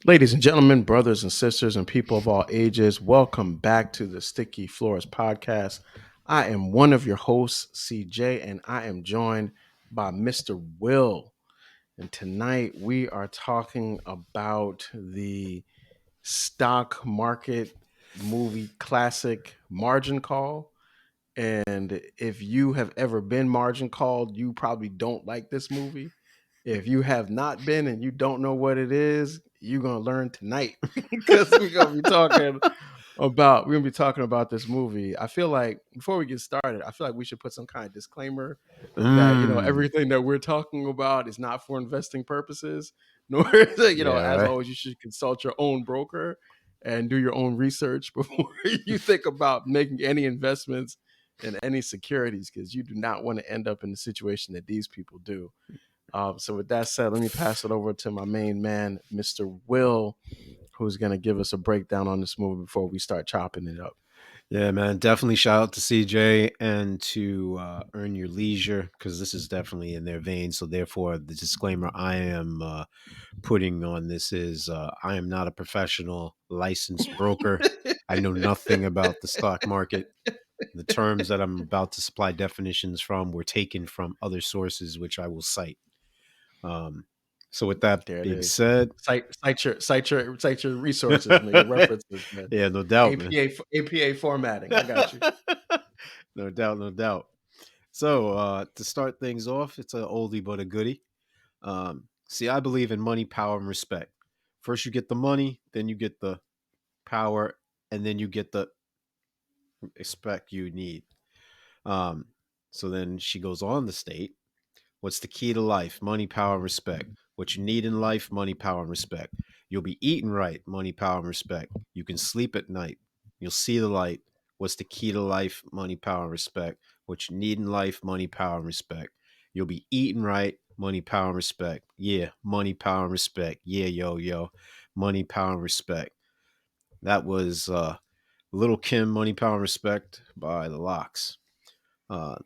Ladies and gentlemen, brothers and sisters, and people of all ages, welcome back to the Sticky Floors podcast. I am one of your hosts, CJ, and I am joined by Mr. Will. And tonight we are talking about the stock market movie classic Margin Call. And if you have ever been margin called, you probably don't like this movie. If you have not been and you don't know what it is, you're gonna learn tonight because we're gonna be talking about this movie. I feel like before we get started, I feel like we should put some kind of disclaimer that Mm, everything that we're talking about is not for investing purposes. Nor is it, yeah, as right. always, you should consult your own broker and do your own research before you think about making any investments in any securities because you do not want to end up in the situation that these people do. So with that said, let me pass it over to my main man, Mr. Will, who's going to give us a breakdown on this movie before we start chopping it up. Yeah, man. Definitely shout out to CJ and to Earn Your Leisure because this is definitely in their vein. So, therefore, the disclaimer I am putting on this is I am not a professional licensed broker. I know nothing about the stock market. The terms that I'm about to supply definitions from were taken from other sources, which I will cite. Um, so, with that There it being is. said, Cite your resources, man, your references, man. yeah, no doubt, man. APA formatting. I got you. No doubt, no doubt. So, to start things off, it's an oldie but a goodie. See, I believe in money, power, and respect. First, you get the money, then you get the power, and then you get the respect you need. Um, so then she goes on to state, what's the key to life? Money, power, and respect. What you need in life, money, power, and respect. You'll be eating right, money, power, and respect. You can sleep at night. You'll see the light. What's the key to life? Money, power, and respect. What you need in life, money, power, and respect. You'll be eating right, money, power, and respect. Yeah, money, power, and respect. Yeah, yo, yo. Money, power, and respect. That was Little Kim, Money, Power, and Respect by the Locks.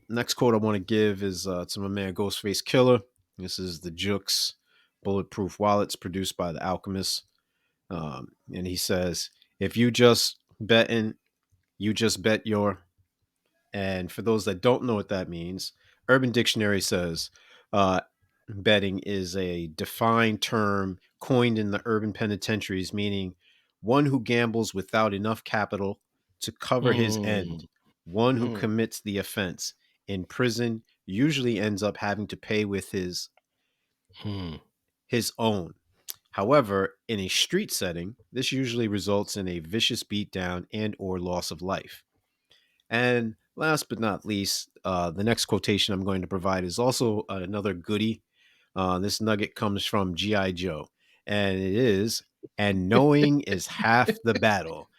Next quote I want to give is to my man Ghostface Killer. This is the Jukes Bulletproof Wallets produced by the Alchemist. And he says, if you just betting, you just bet your. And for those that don't know what that means, Urban Dictionary says uh, betting is a defined term coined in the urban penitentiaries, meaning one who gambles without enough capital to cover his Hmm. end, one who Hmm. commits the offense. In prison, usually ends up having to pay with Hmm. his own. However, in a street setting, this usually results in a vicious beatdown and or loss of life. And last but not least, the next quotation I'm going to provide is also another goodie. This nugget comes from G.I. Joe, and it is, and knowing is half the battle.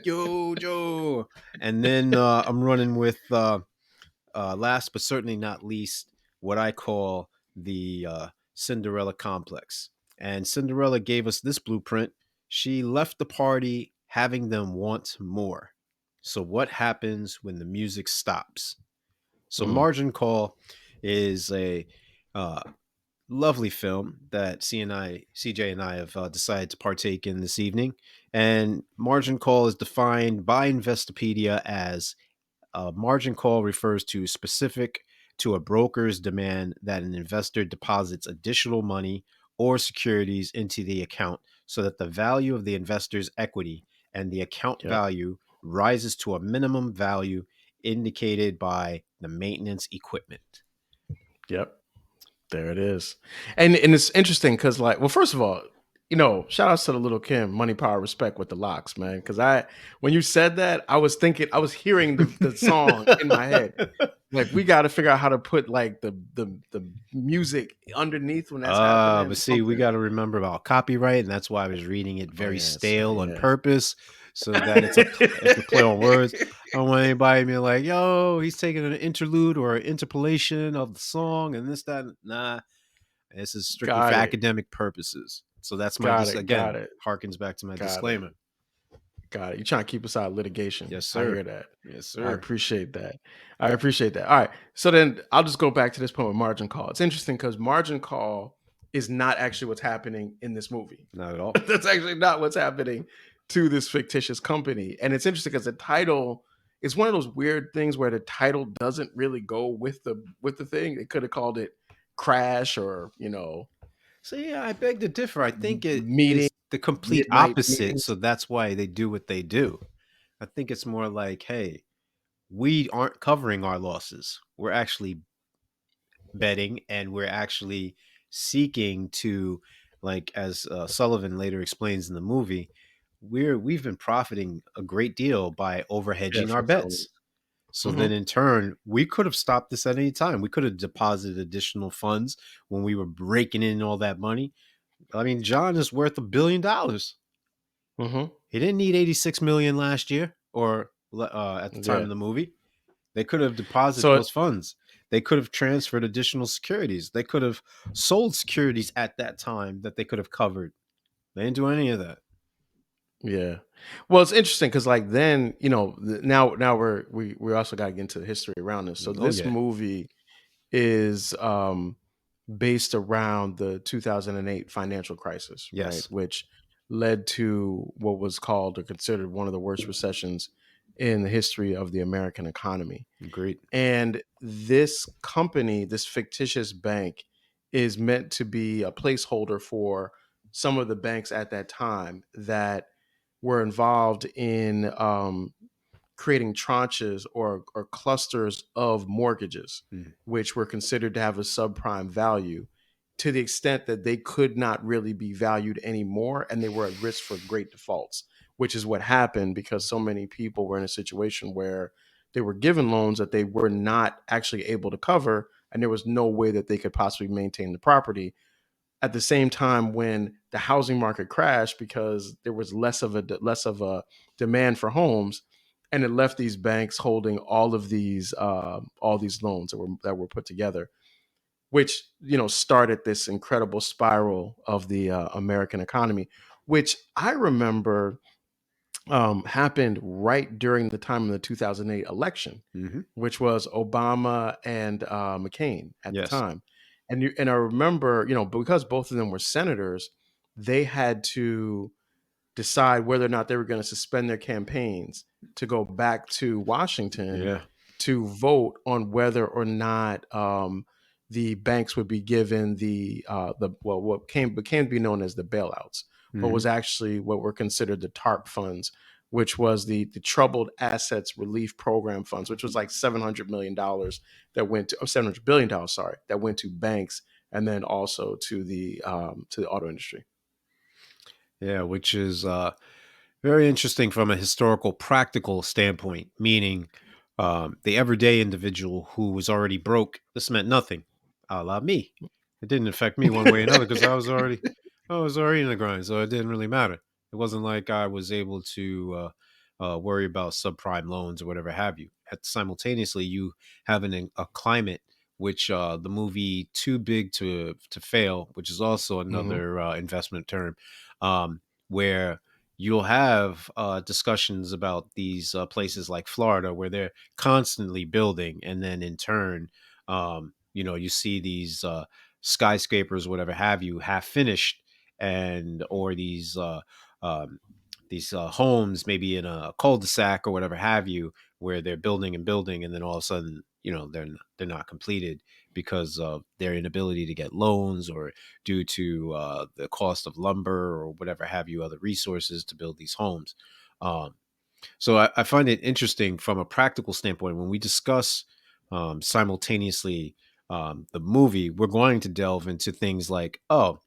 Yo, Joe. And then I'm running with, last but certainly not least, what I call the Cinderella complex. And Cinderella gave us this blueprint. She left the party having them want more. So, what happens when the music stops? So, Hmm. Margin Call is a uh, lovely film that CJ and I have decided to partake in this evening. And Margin Call is defined by Investopedia as a margin call refers to a broker's demand that an investor deposits additional money or securities into the account so that the value of the investor's equity and the account Yep. value rises to a minimum value indicated by the maintenance equipment. Yep. There it is. And it's interesting because, like, well, first of all, shout outs to the little Kim, money, power, respect with the locks, man. Because when you said that, I was hearing the song in my head. Like, we got to figure out how to put like the music underneath when that's But happening. see, we Something. got to remember about copyright, and that's why I was reading it Oh very yes, stale on yeah. purpose, so that it's a play on words. I don't want anybody being like, "Yo, he's taking an interlude or an interpolation of the song and this that." Nah, this is strictly for Got it. academic purposes. So that's my Got it. Got again it. harkens back to my Got it. disclaimer. Got it. You trying to keep us out of litigation. Yes, I sir. hear that. Yes, I sir. appreciate that. I appreciate that. All right. So then I'll just go back to this point with margin call. It's interesting because margin call is not actually what's happening in this movie. Not at all. That's actually not what's happening to this fictitious company. And it's interesting because the title is one of those weird things where the title doesn't really go with the thing. They could have called it Crash or, So yeah, I beg to differ. I think it Meeting, is the complete Midnight opposite. Meetings. So that's why they do what they do. I think it's more like, hey, we aren't covering our losses. We're actually betting, and we're actually seeking to, like as Sullivan later explains in the movie, we've been profiting a great deal by Yeah, overhedging our from bets. felonies. So Hmm. then in turn, we could have stopped this at any time. We could have deposited additional funds when we were breaking in all that money. I mean, John is worth $1 billion. Hmm. He didn't need 86 million last year or at the time Yeah. of the movie. They could have deposited So those funds. They could have transferred additional securities. They could have sold securities at that time that they could have covered. They didn't do any of that. yeah. Well, it's interesting because like then, now we also got to get into the history around this. So Oh this yeah. movie is based around the 2008 financial crisis, right? Yes. Which led to what was called or considered one of the worst recessions in the history of the American economy. Agreed. And this company, this fictitious bank, is meant to be a placeholder for some of the banks at that time that were involved in creating tranches or clusters of mortgages, Mm. which were considered to have a subprime value to the extent that they could not really be valued anymore and they were at risk for great defaults, which is what happened because so many people were in a situation where they were given loans that they were not actually able to cover and there was no way that they could possibly maintain the property at the same time when the housing market crashed because there was less of a demand for homes, and it left these banks holding all these loans that were put together, which started this incredible spiral of the American economy, which I remember happened right during the time of the 2008 election, Mm-hmm. which was Obama and McCain at the Yes. time. And I remember, because both of them were senators, they had to decide whether or not they were going to suspend their campaigns to go back to Washington Yeah. to vote on whether or not the banks would be given what became to be known as the bailouts, but Mm-hmm. was actually what were considered the TARP funds, which was the Troubled Assets Relief Program funds, which was like $700 million that went to $700 billion, sorry, that went to banks and then also to the auto industry. Yeah, which is very interesting from a historical, practical standpoint, meaning the everyday individual who was already broke, this meant nothing, a la me. It didn't affect me one way or another because I was already in the grind, so it didn't really matter. It wasn't like I was able to worry about subprime loans or whatever have you. Simultaneously, you have a climate which the movie Too Big to Fail, which is also Hmm. another investment term, where you'll have discussions about these places like Florida where they're constantly building, and then in turn, you see these skyscrapers, whatever have you, half finished, and or these homes maybe in a cul-de-sac or whatever have you, where they're building and building, and then all of a sudden, they're not completed because of their inability to get loans or due to the cost of lumber or whatever have you, other resources to build these homes. Um, so I find it interesting from a practical standpoint when we discuss simultaneously the movie. We're going to delve into things like, oh,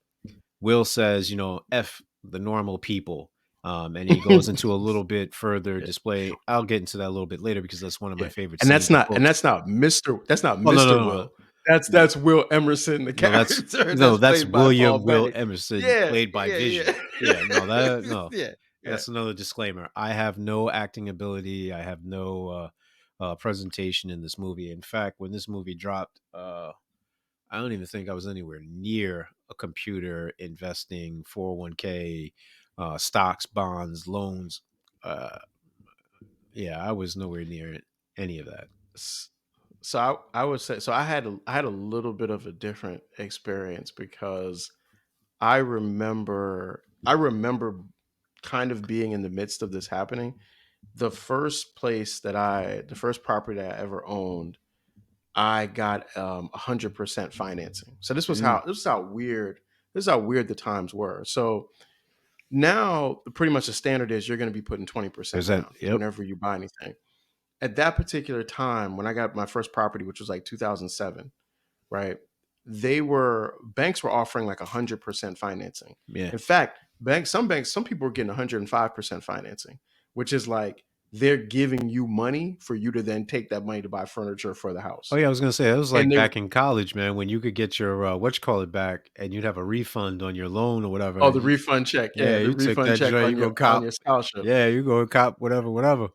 Will says, F the normal people. And he goes into a little bit further Yeah. display. I'll get into that a little bit later because that's one of my Yeah, favorite and that's scenes of not and books. that's not Oh, no, Mr. no, no, no. Will. That's Will Emerson, the No, that's character no, that's that's played by William Paul Will Bettany. Emerson, Yeah, played by yeah, yeah. Vision. Yeah, no, that no, Yeah, yeah. that's another disclaimer. I have no acting ability. I have no presentation in this movie. In fact, when this movie dropped, I don't even think I was anywhere near a computer investing 401k, stocks, bonds, loans. Uh, yeah, I was nowhere near any of that. So I would say so. I had a little bit of a different experience because I remember kind of being in the midst of this happening. The first property that I ever owned, I got 100% financing. So Mm. this is how weird the times were. So now pretty much the standard is you're going to be putting 20% There's that. down Yep. whenever you buy anything. At that particular time, when I got my first property, which was like 2007, right? Banks were offering like 100% financing. Yeah. In fact, some people were getting 105% financing, which is like they're giving you money for you to then take that money to buy furniture for the Oh house. yeah, I was gonna say that was And like they back in college, man, when you could get your what you call it back, and you'd have a refund on your loan or whatever. Oh, And the refund check. yeah, Yeah, the you took refund that check joint, on you go your cop. scholarship. Yeah, you go cop whatever, whatever.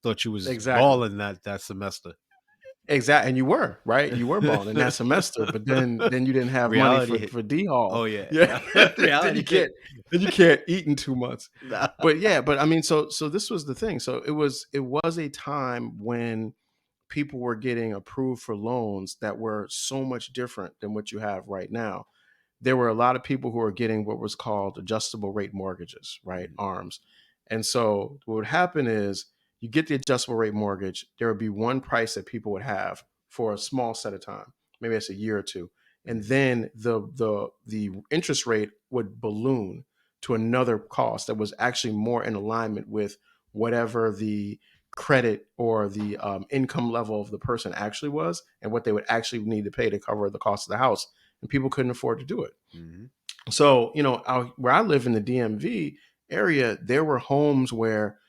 Thought you was Exactly. balling that semester. Exactly. And you were, right? You were balling in that semester, but then you didn't have money Reality hit. for D Hall. Oh yeah, Yeah. then reality hit. you can't eat in 2 months. Nah. But yeah, but I mean, so this was the thing. So it was a time when people were getting approved for loans that were so much different than what you have right now. There were a lot of people who were getting what was called adjustable rate mortgages, right? Mhm. ARMs. And so what would happen is you get the adjustable rate mortgage, there would be one price that people would have for a small set of time, maybe it's a year or two. And Mhm. then the interest rate would balloon to another cost that was actually more in alignment with whatever the credit or the income level of the person actually was and what they would actually need to pay to cover the cost of the house. And people couldn't afford to do it. Mhm. So, where I live in the DMV area, there were homes where,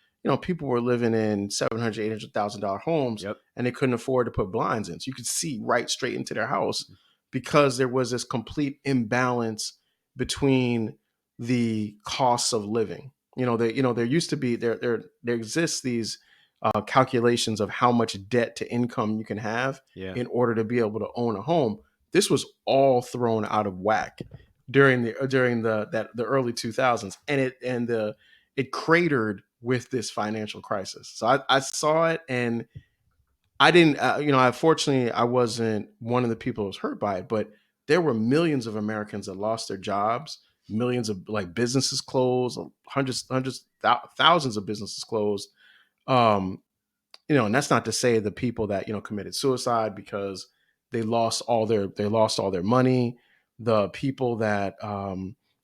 people were living in 700, $800,000 homes Yep. and they couldn't afford to put blinds in. So you could see right straight into their house because there was this complete imbalance between the costs of living. There used to be there exists these calculations of how much debt to income you can have Yeah. in order to be able to own a home. This was all thrown out of whack during the early 2000s, and it cratered with this financial crisis. So I saw it, and I didn't fortunately I wasn't one of the people who was hurt by it, but there were millions of Americans that lost their jobs, millions of like businesses closed, thousands of businesses closed. um and that's not to say the people that committed suicide because they lost all their money, the people that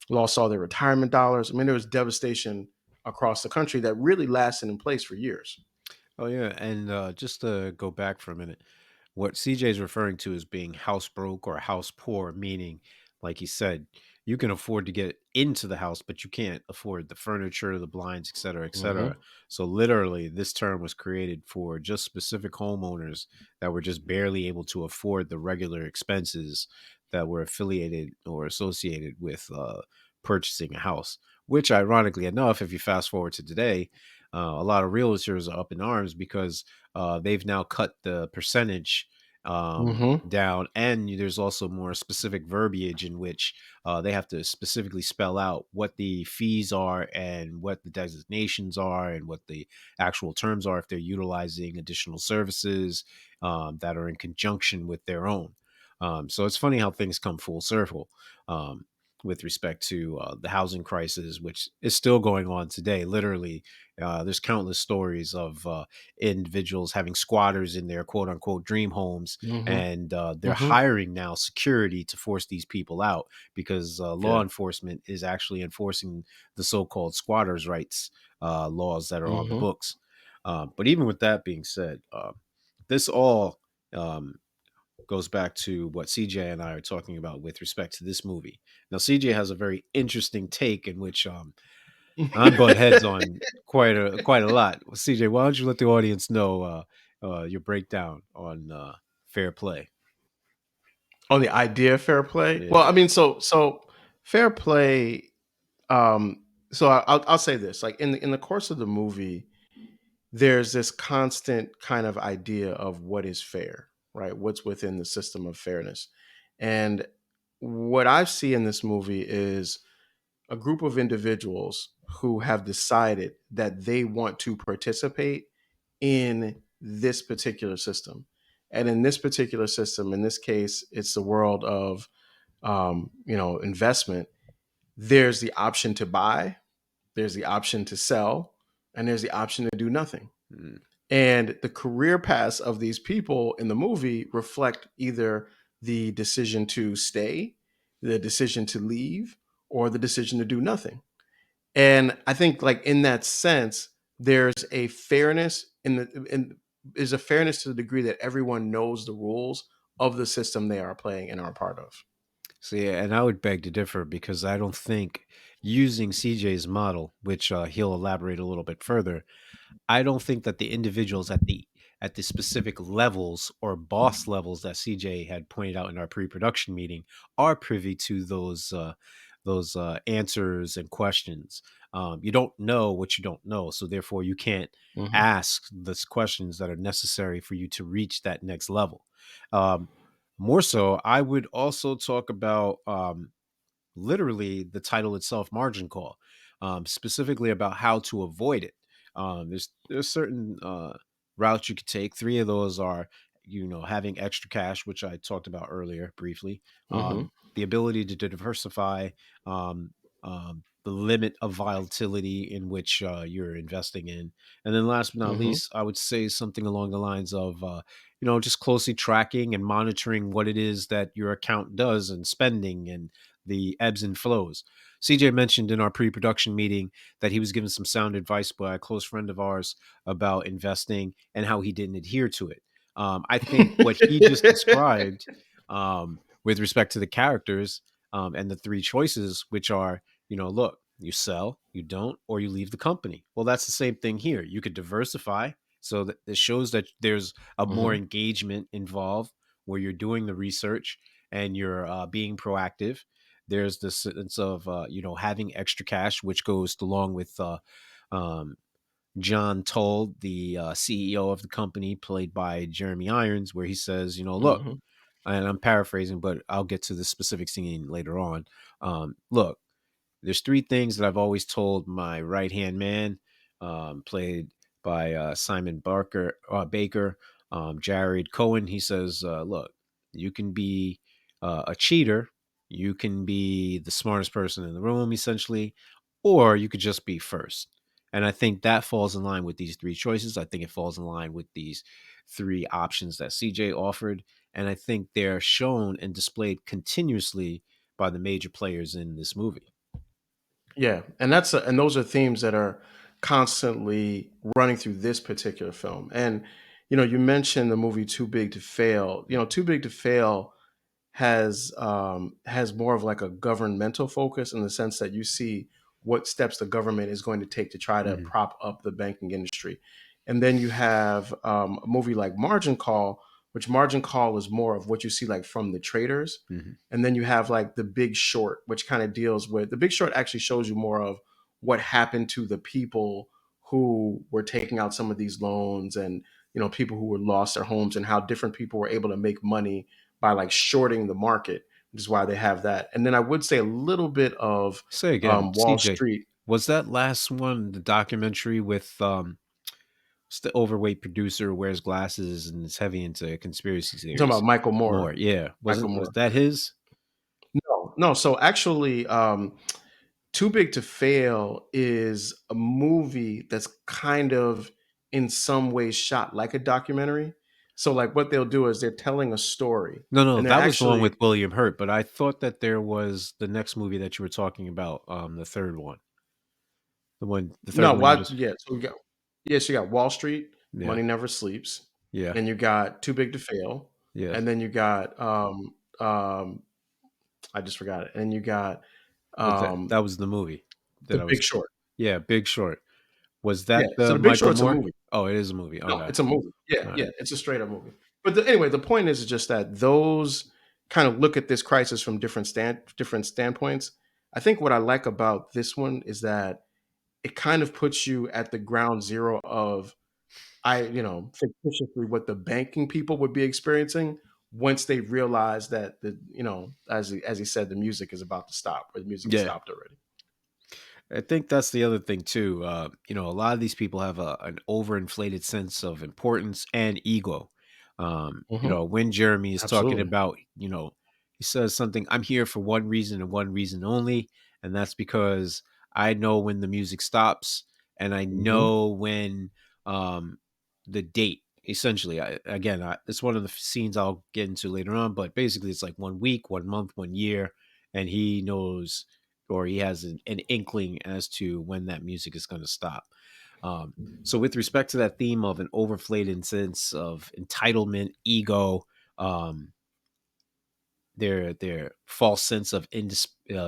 lost all their retirement dollars. I mean, there was devastation across the country that really lasted in place for years. Oh yeah, and just to go back for a minute, what CJ is referring to as being house broke or house poor, meaning, like he said, you can afford to get into the house, but you can't afford the furniture, the blinds, et cetera, et Hmm. cetera. So literally, this term was created for just specific homeowners that were just barely able to afford the regular expenses that were affiliated or associated with purchasing a house. Which, ironically enough, if you fast forward to today, a lot of realtors are up in arms because they've now cut the percentage Hmm. down, and there's also more specific verbiage in which they have to specifically spell out what the fees are and what the designations are and what the actual terms are if they're utilizing additional services that are in conjunction with their own. So it's funny how things come full circle. With respect to the housing crisis, which is still going on today. Literally, there's countless stories of individuals having squatters in their quote unquote dream homes, Hmm. and they're Hmm. hiring now security to force these people out because law Yeah. enforcement is actually enforcing the so-called squatters' rights laws that are on the Hmm. books. But even with that being said, this all um, goes back to what CJ and I are talking about with respect to this movie. Now, CJ has a very interesting take in which I butt heads on quite a lot. CJ, why don't you let the audience know your breakdown on fair play? On the idea of fair play, well, Yeah. I mean, so fair play. Um, I'll say this: like in the course of the movie, there's this constant kind of idea of what is fair, right? What's within the system of fairness. And what I see in this movie is a group of individuals who have decided that they want to participate in this particular system. And in this particular system, in this case, it's the world of investment. There's the option to buy, there's the option to sell, and there's the option to do nothing. Mm. And the career paths of these people in the movie reflect either the decision to stay, the decision to leave, or the decision to do nothing. And I think, like, in that sense, there's a fairness in is a fairness to the degree that everyone knows the rules of the system they are playing and are part of. So yeah, and I would beg to differ because I don't think using CJ's model, which he'll elaborate a little bit further, I don't think that the individuals at the specific levels or boss levels that CJ had pointed out in our pre-production meeting are privy to those answers and questions. You don't know what you don't know, so therefore you can't Hmm. ask the questions that are necessary for you to reach that next level. Um, More so, I would also talk about literally the title itself, margin call, specifically about how to avoid it. There's certain routes you could take. Three of those are, having extra cash, which I talked about earlier briefly, Hmm. the ability to diversify, um, the limit of volatility in which you're investing in, and then last but not Hmm. least, I would say something along the lines of just closely tracking and monitoring what it is that your account does and spending and the ebbs and flows. CJ mentioned in our pre-production meeting that he was given some sound advice by a close friend of ours about investing and how he didn't adhere to it. I think what he just described, with respect to the characters, and the three choices, which are, look, you sell, you don't, or you leave the company. Well, that's the same thing here. You could diversify, so that it shows that there's a more Hmm. engagement involved, where you're doing the research and you're being proactive. There's the sense of having extra cash, which goes along with um, John told the CEO of the company, played by Jeremy Irons, where he says, look, Hmm. and I'm paraphrasing, but I'll get to the specific scene later on. Look, there's three things that I've always told my right hand man, played by Simon Baker, Jared Cohen. He says, "Look, you can be a cheater, you can be the smartest person in the room, essentially, or you could just be first." And I think that falls in line with these three choices. I think it falls in line with these three options that CJ offered, and I think they're shown and displayed continuously by the major players in this movie. Yeah, and and those are themes that are constantly running through this particular film. And you mentioned the movie Too Big to Fail. Too Big to Fail has more of like a governmental focus, in the sense that you see what steps the government is going to take to try to Mhm, prop up the banking industry. And then you have a movie like Margin Call, which Margin Call is more of what you see like from the traders. mhm. And then you have like The Big Short, which kind of deals with, The Big Short actually shows you more of what happened to the people who were taking out some of these loans, and people who were lost their homes, and how different people were able to make money by like shorting the market, which is why they have that. And then I would say a little bit of Say again, Wall CJ, Street. was that last one the documentary with what's the overweight producer who wears glasses and is heavy into conspiracy I'm talking about theories? Michael Moore. More, yeah. Michael Was Moore. that his? No, no. So actually, Too Big to Fail is a movie that's kind of in some ways shot like a documentary. So like what they'll do is they're telling a story, No, no, and they're that was the one actually with William Hurt, but I thought that there was the next movie that you were talking about, the third one. The third no, one you what? just Yeah, so you got Wall Street, yeah, Money Never Sleeps, yeah, then you got Too Big to Fail, yeah. and then you got I just forgot it, and you got But um that was the movie that The I was Big Short. yeah, Big Short. Was Yeah, that so the The Big Michael Short's a Moore? movie. Oh, it is a movie. No, Okay. it's a movie. Yeah, All right. yeah, it's a straight up movie. But anyway, the point is just that those kind of look at this crisis from different standpoints. I think what I like about this one is that it kind of puts you at the ground zero of, fictitiously, what the banking people would be experiencing once they realize that as he said, the music is about to stop, or the music has Yeah. stopped already. I think that's the other thing too. A lot of these people have an overinflated sense of importance and ego. Hmm. When Jeremy is talking Absolutely. about, he says something, I'm here for one reason and one reason only, and that's because I know when the music stops and I Hmm. know when um the date. Essentially, it's one of the scenes I'll get into later on, but basically, it's like 1 week, 1 month, 1 year, and he knows, or he has an inkling as to when that music is going to stop. Um, so, with respect to that theme of an overinflated sense of entitlement, ego, um, their false sense of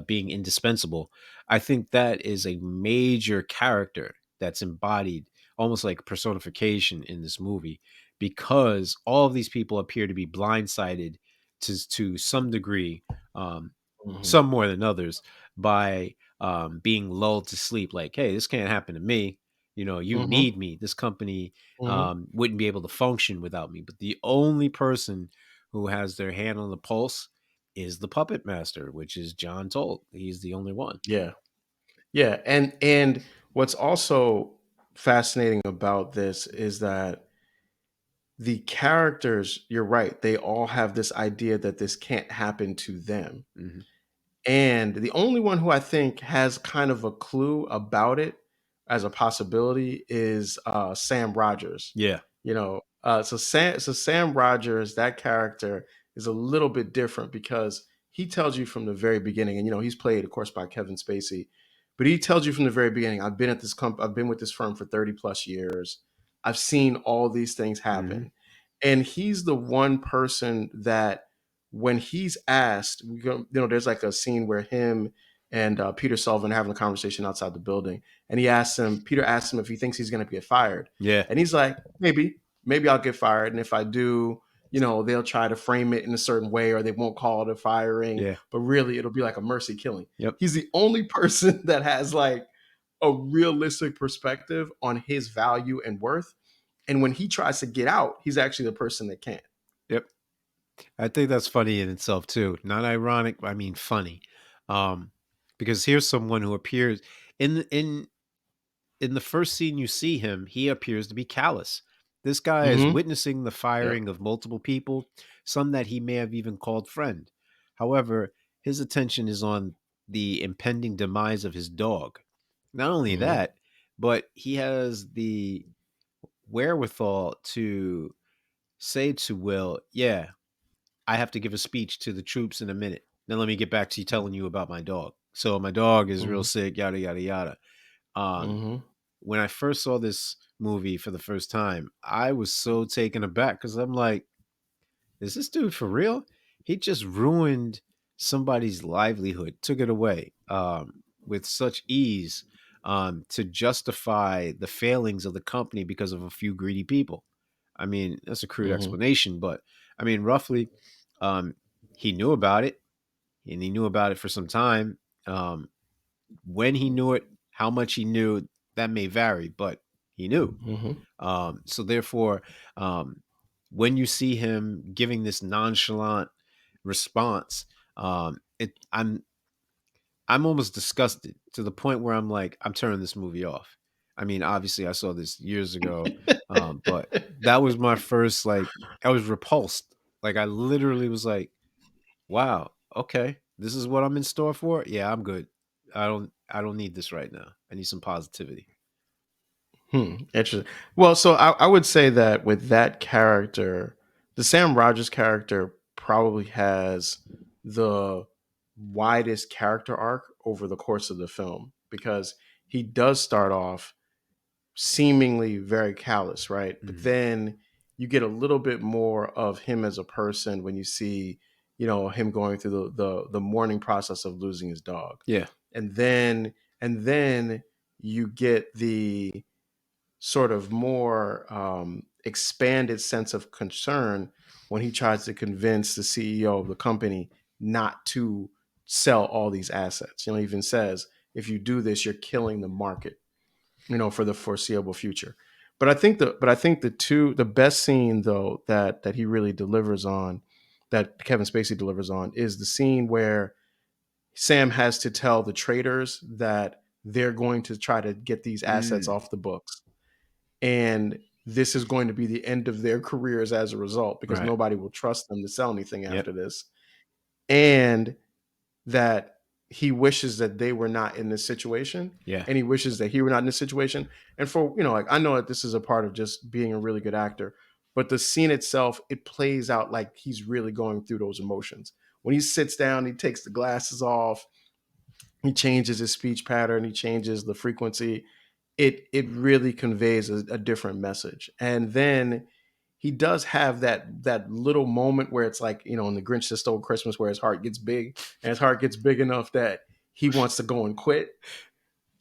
being indispensable, I think that is a major character that's embodied, almost like personification in this movie, because all of these people appear to be blindsided to some degree, um, Hmm. some more than others, by being lulled to sleep. Like, hey, this can't happen to me. You Hmm. need me. This company Hmm. wouldn't be able to function without me. But the only person who has their hand on the pulse is the puppet master, which is John Tolt. He's the only one. Yeah. Yeah. And what's also fascinating about this is that the characters, you're right, they all have this idea that this can't happen to them. Hmm. And the only one who I think has kind of a clue about it as a possibility is Sam Rogers. Yeah. So Sam Rogers, that character is a little bit different because he tells you from the very beginning, and he's played, of course, by Kevin Spacey, but he tells you from the very beginning, I've been with this firm for 30 plus years. I've seen all these things Hmm. happen. And he's the one person that when he's asked, there's like a scene where him and Peter Sullivan are having a conversation outside the building, and Peter asks him if he thinks he's going to get fired, Yeah. and he's like, maybe I'll get fired, and if I do, they'll try to frame it in a certain way, or they won't call it a firing, Yeah. but really it'll be like a mercy killing. Yep. He's the only person that has like a realistic perspective on his value and worth, and when he tries to get out, he's actually the person that can't. Yep. I think that's funny in itself too. Not ironic, I mean funny. Um, because here's someone who appears in the first scene you see him, he appears to be callous. This guy is Mm-hmm. witnessing the Yep. firing of multiple people, some that he may have even called friend. However, his attention is on the impending demise of his dog. Not only Mm-hmm. that, but he has the wherewithal to say to Will, yeah, I have to give a speech to the troops in a minute. Then let me get back to you telling you about my dog. So my dog is real Mm-hmm. sick, yada yada yada. Um, Mm-hmm. when I first saw this movie for the first time, I was so taken aback because I'm like, is this dude for real? He just ruined somebody's livelihood, took it away with such ease to justify the failings of the company because of a few greedy people. I mean, that's a crude Mm-hmm. explanation, but I mean, roughly, um, he knew about it and he knew about it for some time. Um, when he knew it, how much he knew, that may vary, but he knew. Mm-hmm. So therefore, um, when you see him giving this nonchalant response, I'm almost disgusted to the point where I'm like, I'm turning this movie off. I mean, obviously, I saw this years ago, but that was my first like. I was repulsed. Like I literally was like, "Wow, okay, this is what I'm in store for." Yeah, I'm good. I don't need this right now. I need some positivity. Interesting. Well, so I would say that with that character, the Sam Rogers character probably has the widest character arc over the course of the film because he does start off seemingly very callous, right? But Mhm. then you get a little bit more of him as a person when you see, him going through the mourning process of losing his dog. Yeah. And then you get the sort of more expanded sense of concern when he tries to convince the CEO of the company not to sell all these assets. He even says, if you do this, you're killing the market, for the foreseeable future. But I think the best scene though that he really delivers on, that Kevin Spacey delivers on, is the scene where Sam has to tell the traders that they're going to try to get these assets Mm. off the books, and this is going to be the end of their careers as a result because Right. nobody will trust them to sell anything Yep. after this. And that he wishes that they were not in this situation, Yeah. and he wishes that he were not in this situation. And for, like, I know that this is a part of just being a really good actor, but the scene itself, it plays out like he's really going through those emotions. When he sits down, he takes the glasses off, he changes his speech pattern, he changes the frequency. It really conveys a different message. And then he does have that little moment where it's like, in The Grinch That Stole Christmas, where his heart gets big, and his heart gets big enough that he wants to go and quit.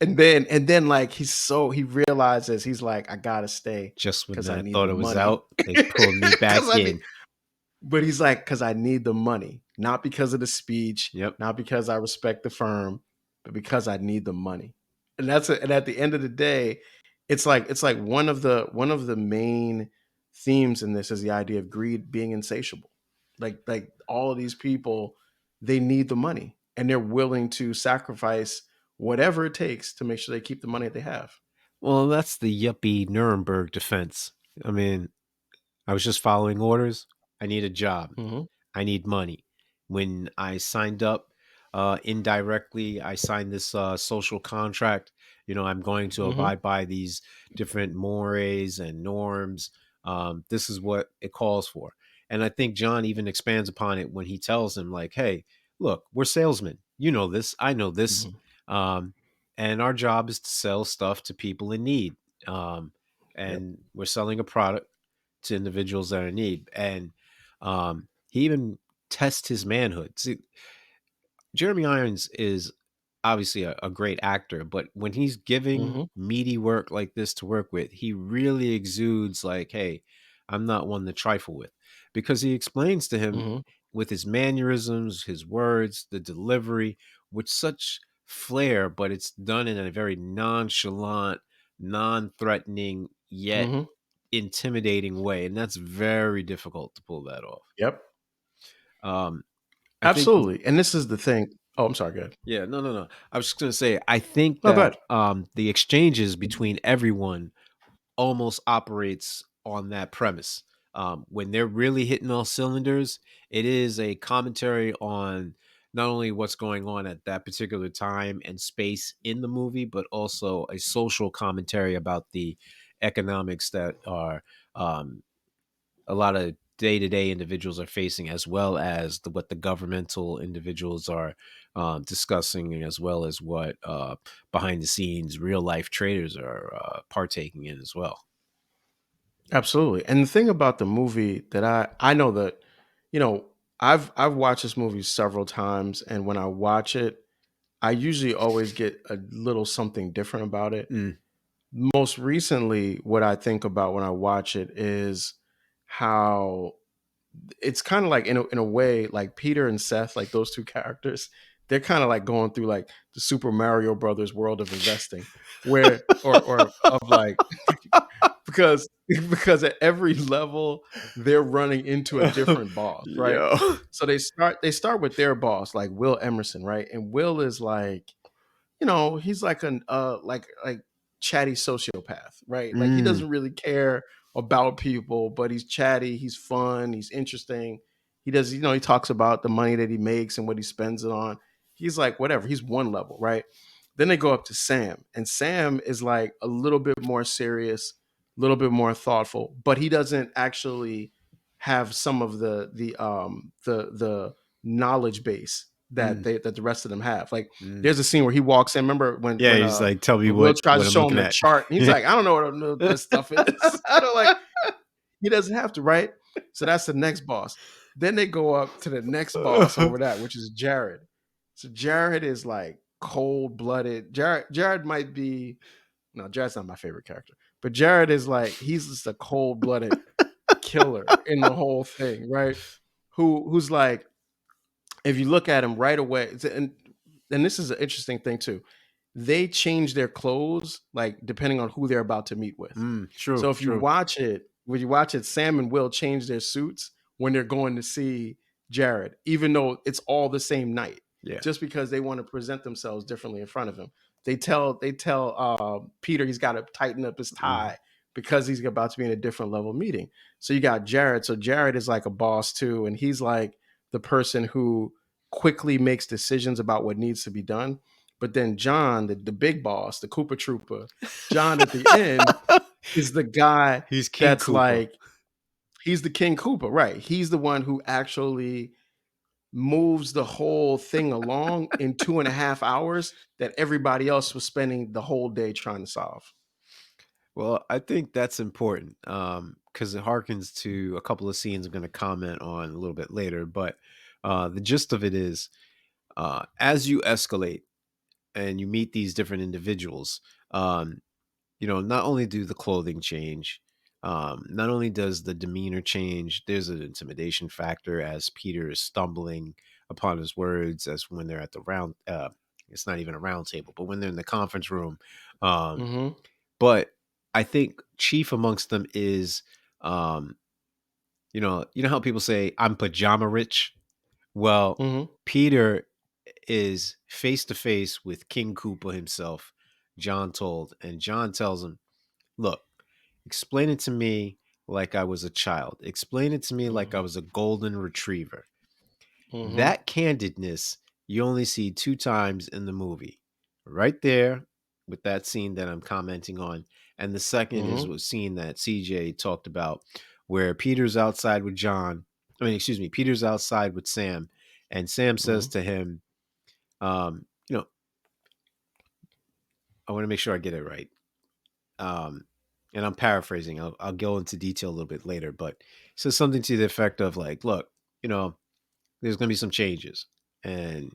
And then like he realizes, he's like, I gotta stay Just when because I I need thought the it was money. out, they pulled me back Because I need in. But he's like, because I need the money, not because of the speech, Yep. not because I respect the firm, but because I need the money. And at the end of the day, it's like one of the main themes in this is the idea of greed being insatiable. Like all of these people, they need the money, and they're willing to sacrifice whatever it takes to make sure they keep the money that they have. Well, that's the yuppie Nuremberg defense. I mean, I was just following orders. I need a job. Hmm. I need money. When I signed up, indirectly, I signed this social contract. I'm going to Hmm. abide by these different mores and norms. This is what it calls for. And I think John even expands upon it when he tells him, like, hey, look, we're salesmen. You know this. I know this. Hmm. Um, and our job is to sell stuff to people in need. Um, Yep. and we're selling a product to individuals that are in need. And he even tests his manhood. See, Jeremy Irons is obviously a great actor, but when he's giving Hmm. meaty work like this to work with, he really exudes like, hey, I'm not one to trifle with. Because he explains to him Hmm. with his mannerisms, his words, the delivery, with such flair, but it's done in a very nonchalant, non threatening, yet Hmm. intimidating way. And that's very difficult to pull that off. Yep. Um, I think Absolutely. And this is the thing. Oh, I'm sorry. Good. Yeah, no, no, no. I was just gonna say, I think No, that good. the exchanges between everyone almost operates on that premise. When they're really hitting all cylinders, it is a commentary on not only what's going on at that particular time and space in the movie, but also a social commentary about the economics that are um, a lot of day-to-day individuals are facing, as well as what the governmental individuals are discussing, as well as what behind the scenes real life traders are partaking in as well. Absolutely. And the thing about the movie that I know that, you know, I've watched this movie several times, and when I watch it, I usually always get a little something different about it. Mm. Most recently, what I think about when I watch it is how it's kind of like, in a way, like Peter and Seth, like those two characters, they're kind of like going through like the Super Mario Brothers world of investing, where or of like, because at every level they're running into a different boss, right? Yo. So they start with their boss, like Will Emerson, right? And Will is like, he's like an like chatty sociopath, right? Like he Mm. doesn't really care about people, but he's chatty, he's fun, he's interesting. He does, he talks about the money that he makes and what he spends it on. He's like, whatever, he's one level, right? Then they go up to Sam, and Sam is like a little bit more serious, a little bit more thoughtful, but he doesn't actually have some of the knowledge base that Mm. the rest of them have. Like, Mm. there's a scene where he walks in. Remember when Yeah, he's like, tell me Will tries what to I'm show him looking the at. chart, and he's like, I don't know what this stuff is. Like, he doesn't have to, right? So that's the next boss. Then they go up to the next boss over that, which is Jared. So Jared is like cold blooded. Jared might be, no, Jared's not my favorite character, but Jared is like, he's just a cold blooded killer in the whole thing, right? Who's like, if you look at him right away, and this is an interesting thing too, they change their clothes like depending on who they're about to meet with. True, So if you true. watch it, when you watch it, Sam and Will change their suits when they're going to see Jared, even though it's all the same night, Yeah. just because they want to present themselves differently in front of him. They tell Peter he's got to tighten up his Mm. tie because he's about to be in a different level meeting. So you got Jared. So Jared is like a boss too, and he's like the person who quickly makes decisions about what needs to be done. But then John, the big boss, the Koopa Trooper, John at the end is the guy He's King that's Koopa. like, he's the King Koopa, right? He's the one who actually moves the whole thing along in 2.5 hours that everybody else was spending the whole day trying to solve. Well, I think that's important because it harkens to a couple of scenes I'm going to comment on a little bit later. But the gist of it is, as you escalate and you meet these different individuals, um, not only do the clothing change, not only does the demeanor change, there's an intimidation factor as Peter is stumbling upon his words, as when they're at the round. It's not even a round table, but when they're in the conference room. Um, Mm-hmm. but I think chief amongst them is, um, you know how people say I'm pajama rich. Well, Mm-hmm. Peter is face to face with King Koopa himself. John told, and John tells him, "Look, explain it to me like I was a child. Explain it to me like I Mm-hmm. was a golden retriever." Mm-hmm. That candidness you only see two times in the movie. Right there with that scene that I'm commenting on. And the second is Mm-hmm. a scene that CJ talked about where Peter's outside with John. I mean, excuse me, Peter's outside with Sam. And Sam says Mm-hmm. to him, um, you know, I want to make sure I get it right. Um, and I'm paraphrasing. I'll go into detail a little bit later, but he says something to the effect of like, look, there's going to be some changes. And,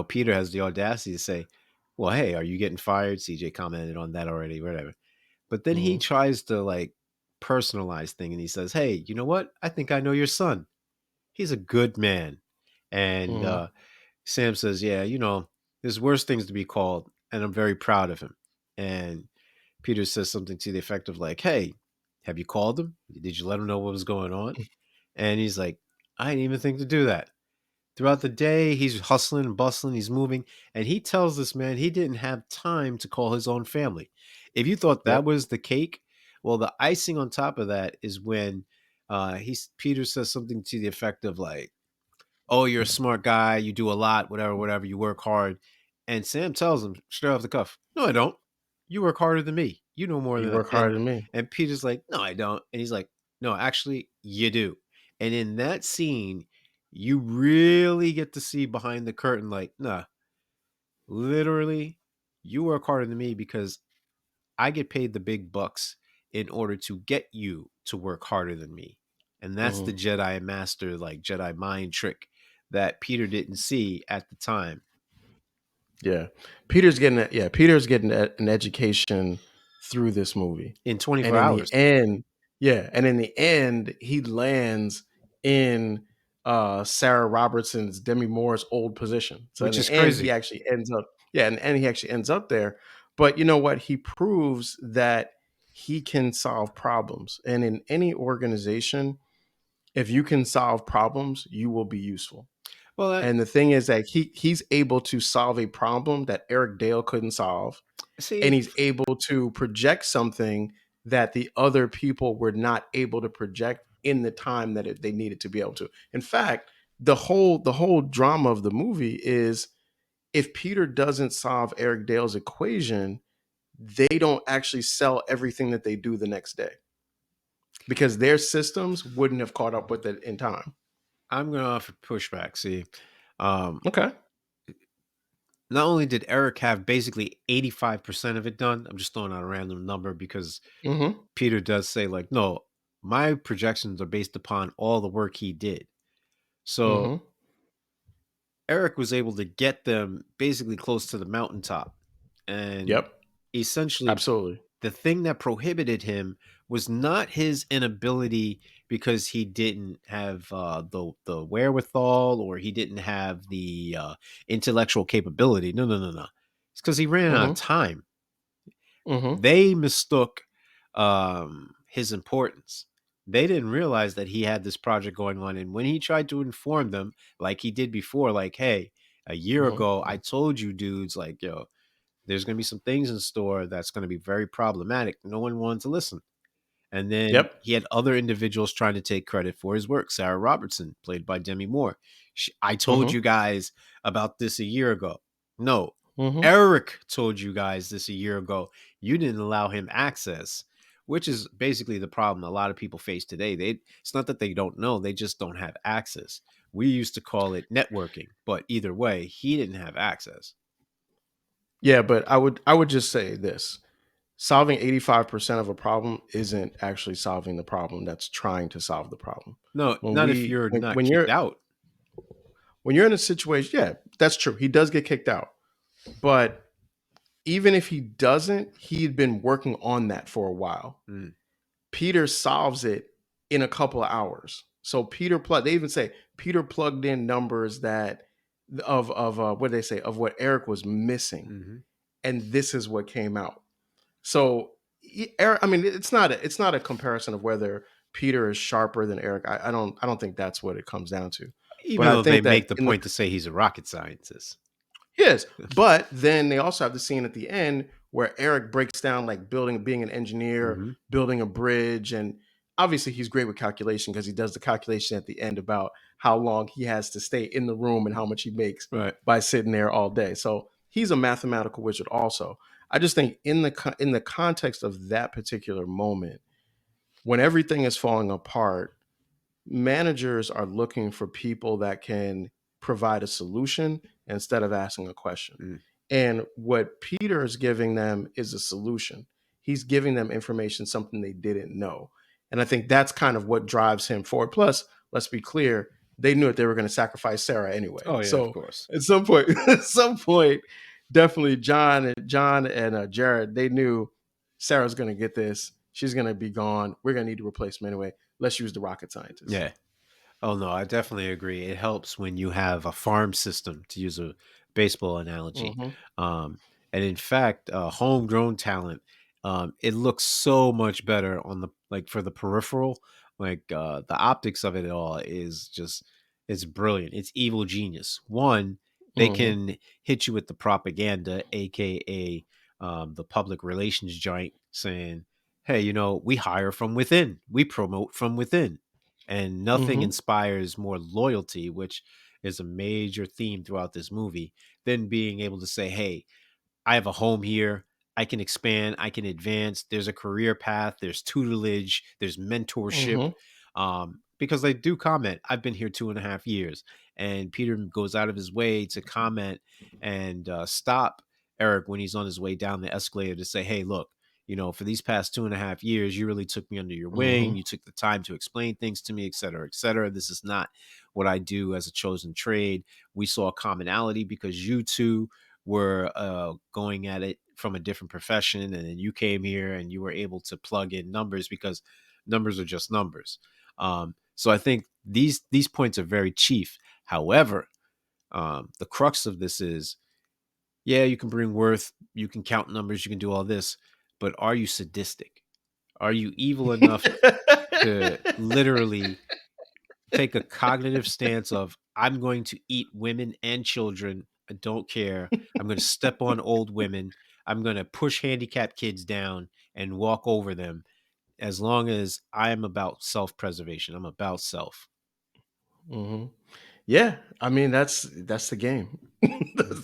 Peter has the audacity to say, well, hey, are you getting fired? CJ commented on that already, whatever. But then he Mm-hmm. tries to like personalize thing and he says, hey, you know what? I think I know your son. He's a good man. And Mm-hmm. Sam says, yeah, there's worse things to be called. And I'm very proud of him. And Peter says something to the effect of like, hey, have you called him? Did you let him know what was going on? And he's like, I didn't even think to do that. Throughout the day, he's hustling and bustling, he's moving, and he tells this man he didn't have time to call his own family. If you thought that Yep. was the cake, well, the icing on top of that is when Peter says something to the effect of like, "Oh, you're a smart guy, you do a lot, whatever, whatever, you work hard." And Sam tells him straight off the cuff, "No, I don't. You work harder than me. You know more You than that." work And harder than me. and Peter's like, "No, I don't." And he's like, "No, actually, you do." And in that scene, you really get to see behind the curtain, like, nah, literally, you work harder than me because I get paid the big bucks in order to get you to work harder than me. And that's the Mm-hmm. Jedi master, like Jedi mind trick that Peter didn't see at the time. Yeah, Peter's getting an education through this movie, In and 24 in the hours, end, yeah, and in the end, he lands in Sarah Robertson's Demi Moore's old position. So in which the is end, he crazy. actually ends up, yeah, in the end, he actually ends up there. But you know what? He proves that he can solve problems, and in any organization, if you can solve problems, you will be useful. Well, And the thing is that he's able to solve a problem that Eric Dale couldn't solve, and see, he's able to project something that the other people were not able to project in the time that they needed to be able to. In fact, the whole drama of the movie is if Peter doesn't solve Eric Dale's equation, they don't actually sell everything that they do the next day because their systems wouldn't have caught up with it in time. I'm going to offer pushback. See, um, Okay. not only did Eric have basically 85% of it done, I'm just throwing out a random number because Mm-hmm. Peter does say, like, no, my projections are based upon all the work he did. So Mm-hmm. Eric was able to get them basically close to the mountaintop. And Yep. essentially, Absolutely. the thing that prohibited him was not his inability because he didn't have the wherewithal or he didn't have the intellectual capability. No, no, no, no. It's because he ran out of Mm-hmm. time. Mm-hmm. They mistook his importance. They didn't realize that he had this project going on. And when he tried to inform them, like he did before, like, hey, a year ago, Mm-hmm. I told you dudes, like, yo, there's going to be some things in store that's going to be very problematic. No one wanted to listen. And then Yep. he had other individuals trying to take credit for his work. Sarah Robertson, played by Demi Moore. I told Mm-hmm. you guys about this a year ago. No, Mm-hmm. Eric told you guys this a year ago. You didn't allow him access, which is basically the problem a lot of people face today. It's not that they don't know, they just don't have access. We used to call it networking, but either way, he didn't have access. Yeah, but I would just say this. Solving 85% of a problem isn't actually solving the problem that's trying to solve the problem. No, When not if we you're not when kicked you're out. when you're in a situation, yeah, that's true. He does get kicked out. But even if he doesn't, he'd been working on that for a while. Mm, Peter solves it in a couple of hours. So they even say Peter plugged in numbers that of what did they say of what Eric was missing, hmm and this is what came out. So Eric, I mean, it's not a comparison of whether Peter is sharper than Eric. I don't think that's what it comes down to. But Even I though they think that make the in the point to say he's a rocket scientist. Yes, but then they also have the scene at the end where Eric breaks down like being an engineer, hmm building a bridge, and obviously he's great with calculation because he does the calculation at the end about how long he has to stay in the room and how much he makes Right. by sitting there all day. So he's a mathematical wizard also. I just think in the context of that particular moment, when everything is falling apart, managers are looking for people that can provide a solution instead of asking a question. Mm. And what Peter is giving them is a solution. He's giving them information, something they didn't know. And I think that's kind of what drives him forward. Plus, let's be clear, they knew that they were going to sacrifice Sarah anyway. Oh yeah, of So course. at some point, at some point, definitely John and Jared, they knew Sarah's going to get this. She's going to be gone. We're going to need a replacement anyway. Let's use the rocket scientist. Yeah. Oh no, I definitely agree. It helps when you have a farm system, to use a baseball analogy. Mm-hmm. Um, and in fact, homegrown talent, it looks so much better on the like for the peripheral. Like the optics of it all is just it's brilliant. It's evil genius. One, they Mm-hmm. can hit you with the propaganda, aka the public relations giant, saying, "Hey, we hire from within, we promote from within." And nothing Mm-hmm. inspires more loyalty, which is a major theme throughout this movie, than being able to say, hey, I have a home here. I can expand. I can advance. There's a career path. There's tutelage. There's mentorship. Mm-hmm. Because they do comment, I've been here 2.5 years. And Peter goes out of his way to comment and stop Eric when he's on his way down the escalator to say, hey, look, for these past 2.5 years, you really took me under your wing. Mm-hmm. You took the time to explain things to me, et cetera, et cetera. This is not what I do as a chosen trade. We saw a commonality because you two were going at it from a different profession, and then you came here and you were able to plug in numbers because numbers are just numbers. So I think these points are very chief. However, the crux of this is, yeah, you can bring worth, you can count numbers, you can do all this, but are you sadistic? Are you evil enough to literally take a cognitive stance of I'm going to eat women and children. I don't care. I'm going to step on old women. I'm going to push handicapped kids down and walk over them as long as I'm about self-preservation. I'm about self. Mm-hmm. Yeah, I mean that's the game.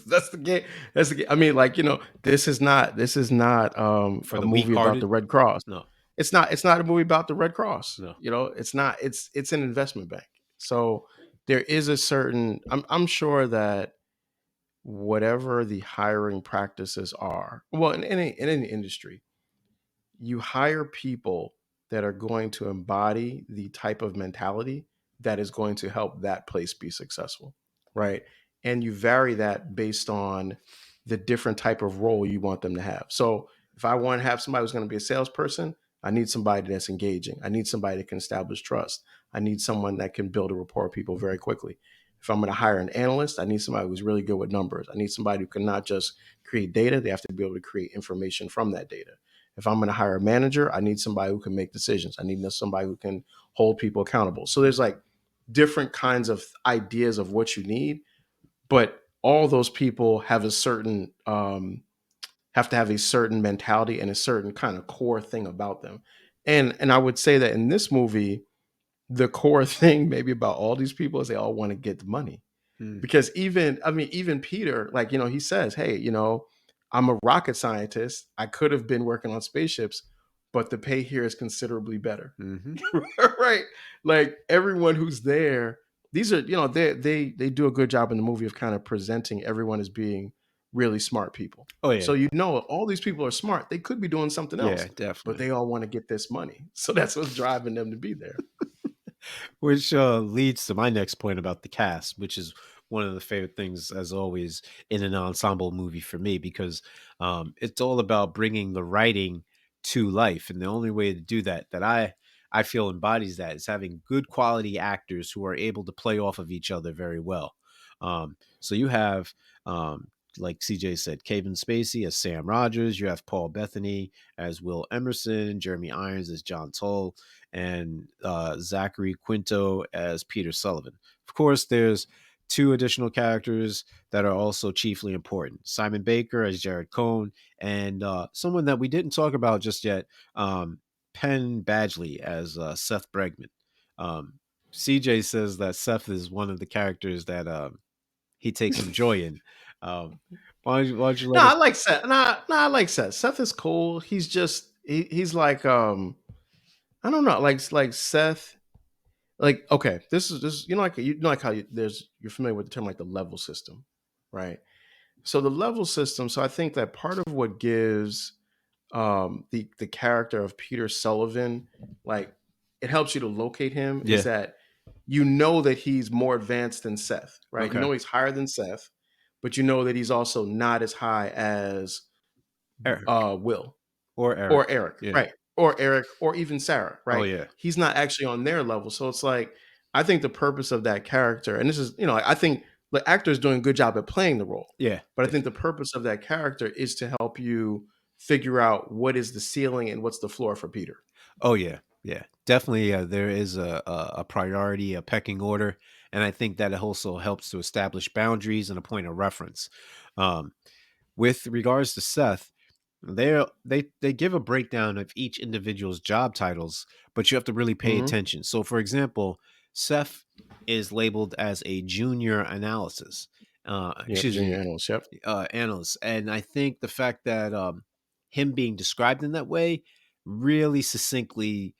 That's the game. That's the game. I mean, like this is not For a the movie about weak-hearted? the Red Cross. No, It's not a movie about the Red Cross. no. It's not. It's an investment bank. So there is a certain. I'm sure that whatever the hiring practices are, well, in any industry, you hire people that are going to embody the type of mentality that is going to help that place be successful, right? And you vary that based on the different type of role you want them to have. So if I want to have somebody who's going to be a salesperson, I need somebody that's engaging. I need somebody that can establish trust. I need someone that can build a rapport with people very quickly. If I'm going to hire an analyst, I need somebody who's really good with numbers. I need somebody who can not just create data, they have to be able to create information from that data. If I'm going to hire a manager, I need somebody who can make decisions. I need somebody who can hold people accountable. So there's like different kinds of ideas of what you need, but all those people have a certain have to have a certain mentality and a certain kind of core thing about them. And I would say that in this movie, the core thing maybe about all these people is they all want to get the money. Mm, Because even Peter, like, he says, hey, I'm a rocket scientist. I could have been working on spaceships, but the pay here is considerably better. hmm. Right? Like everyone who's there, these are, they do a good job in the movie of kind of presenting everyone as being really smart people. Oh So yeah, all these people are smart. They could be doing something yeah, else, but definitely. they all want to get this money. So that's what's driving them to be there. Which leads to my next point about the cast, which is one of the favorite things, as always, in an ensemble movie for me, because it's all about bringing the writing to life, and the only way to do that, that I feel embodies that, is having good quality actors who are able to play off of each other very well. So you have, um, like CJ said, Kevin Spacey as Sam Rogers. You have Paul Bettany as Will Emerson, Jeremy Irons as John Toll, and Zachary Quinto as Peter Sullivan. Of course, there's two additional characters that are also chiefly important: Simon Baker as Jared Cohn, and someone that we didn't talk about just yet, um, Penn Badgley as Seth Bregman. Um, CJ says that Seth is one of the characters that he takes some joy in. Um, why don't you No, let I us? like Seth. No, I like Seth. Seth is cool. He's like I don't know, like Seth. Like, okay, this like like how you're familiar with the term like the level system, right? So the level system. So I think that part of what gives the character of Peter Sullivan, like, it helps you to locate him, is Yeah. that that he's more advanced than Seth, right? Okay. He's higher than Seth, but you know that he's also not as high as Eric Will or Eric. or Eric, Yeah. right? Or Eric or even Sarah, Oh right? yeah. He's not actually on their level. So it's like, I think the purpose of that character, and this is, I think the actor is doing a good job at playing the role, Yeah. but I think the Definitely. purpose of that character is to help you figure out what is the ceiling and what's the floor for Peter. Oh yeah, yeah, definitely. There is a priority, a pecking order, and I think that it also helps to establish boundaries and a point of reference. Um, with regards to Seth, they give a breakdown of each individual's job titles, but you have to really pay Hmm. attention. So, for example, Seth is labeled as a junior analysis. Yeah, Excuse junior me, analyst. Yep. analyst. And I think the fact that him being described in that way really succinctly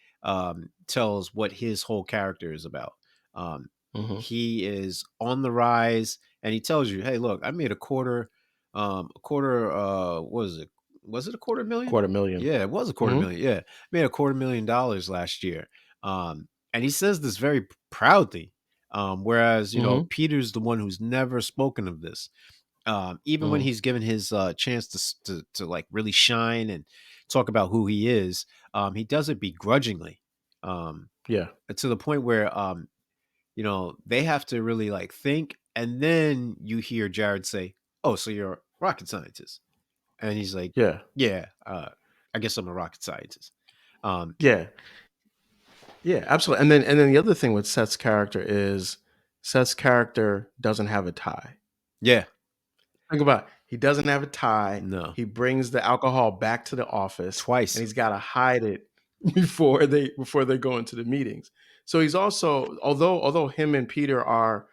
tells what his whole character is about. Um, Hmm. he is on the rise, and he tells you, "Hey, look, I made a quarter. What was it? Was it a quarter million? Quarter million. Yeah, it was a quarter Hmm. million. Yeah, made a $250,000 last year." And he says this very proudly. Whereas Hmm. Peter's the one who's never spoken of this. Even when Hmm. he's given his chance to like really shine and talk about who he is, he does it begrudgingly, um, Yeah. to the point where they have to really like think, and then you hear Jared say, "Oh, so you're a rocket scientist?" And he's like, Yeah. "Yeah, I guess I'm a rocket scientist." Um, Yeah. Yeah. Absolutely. And then the other thing with Seth's character is Seth's character doesn't have a tie. yeah, Think about it. He doesn't have a tie. no, He brings the alcohol back to the office, and twice, he's got to hide it before they go into the meetings. So he's also, although him and Peter are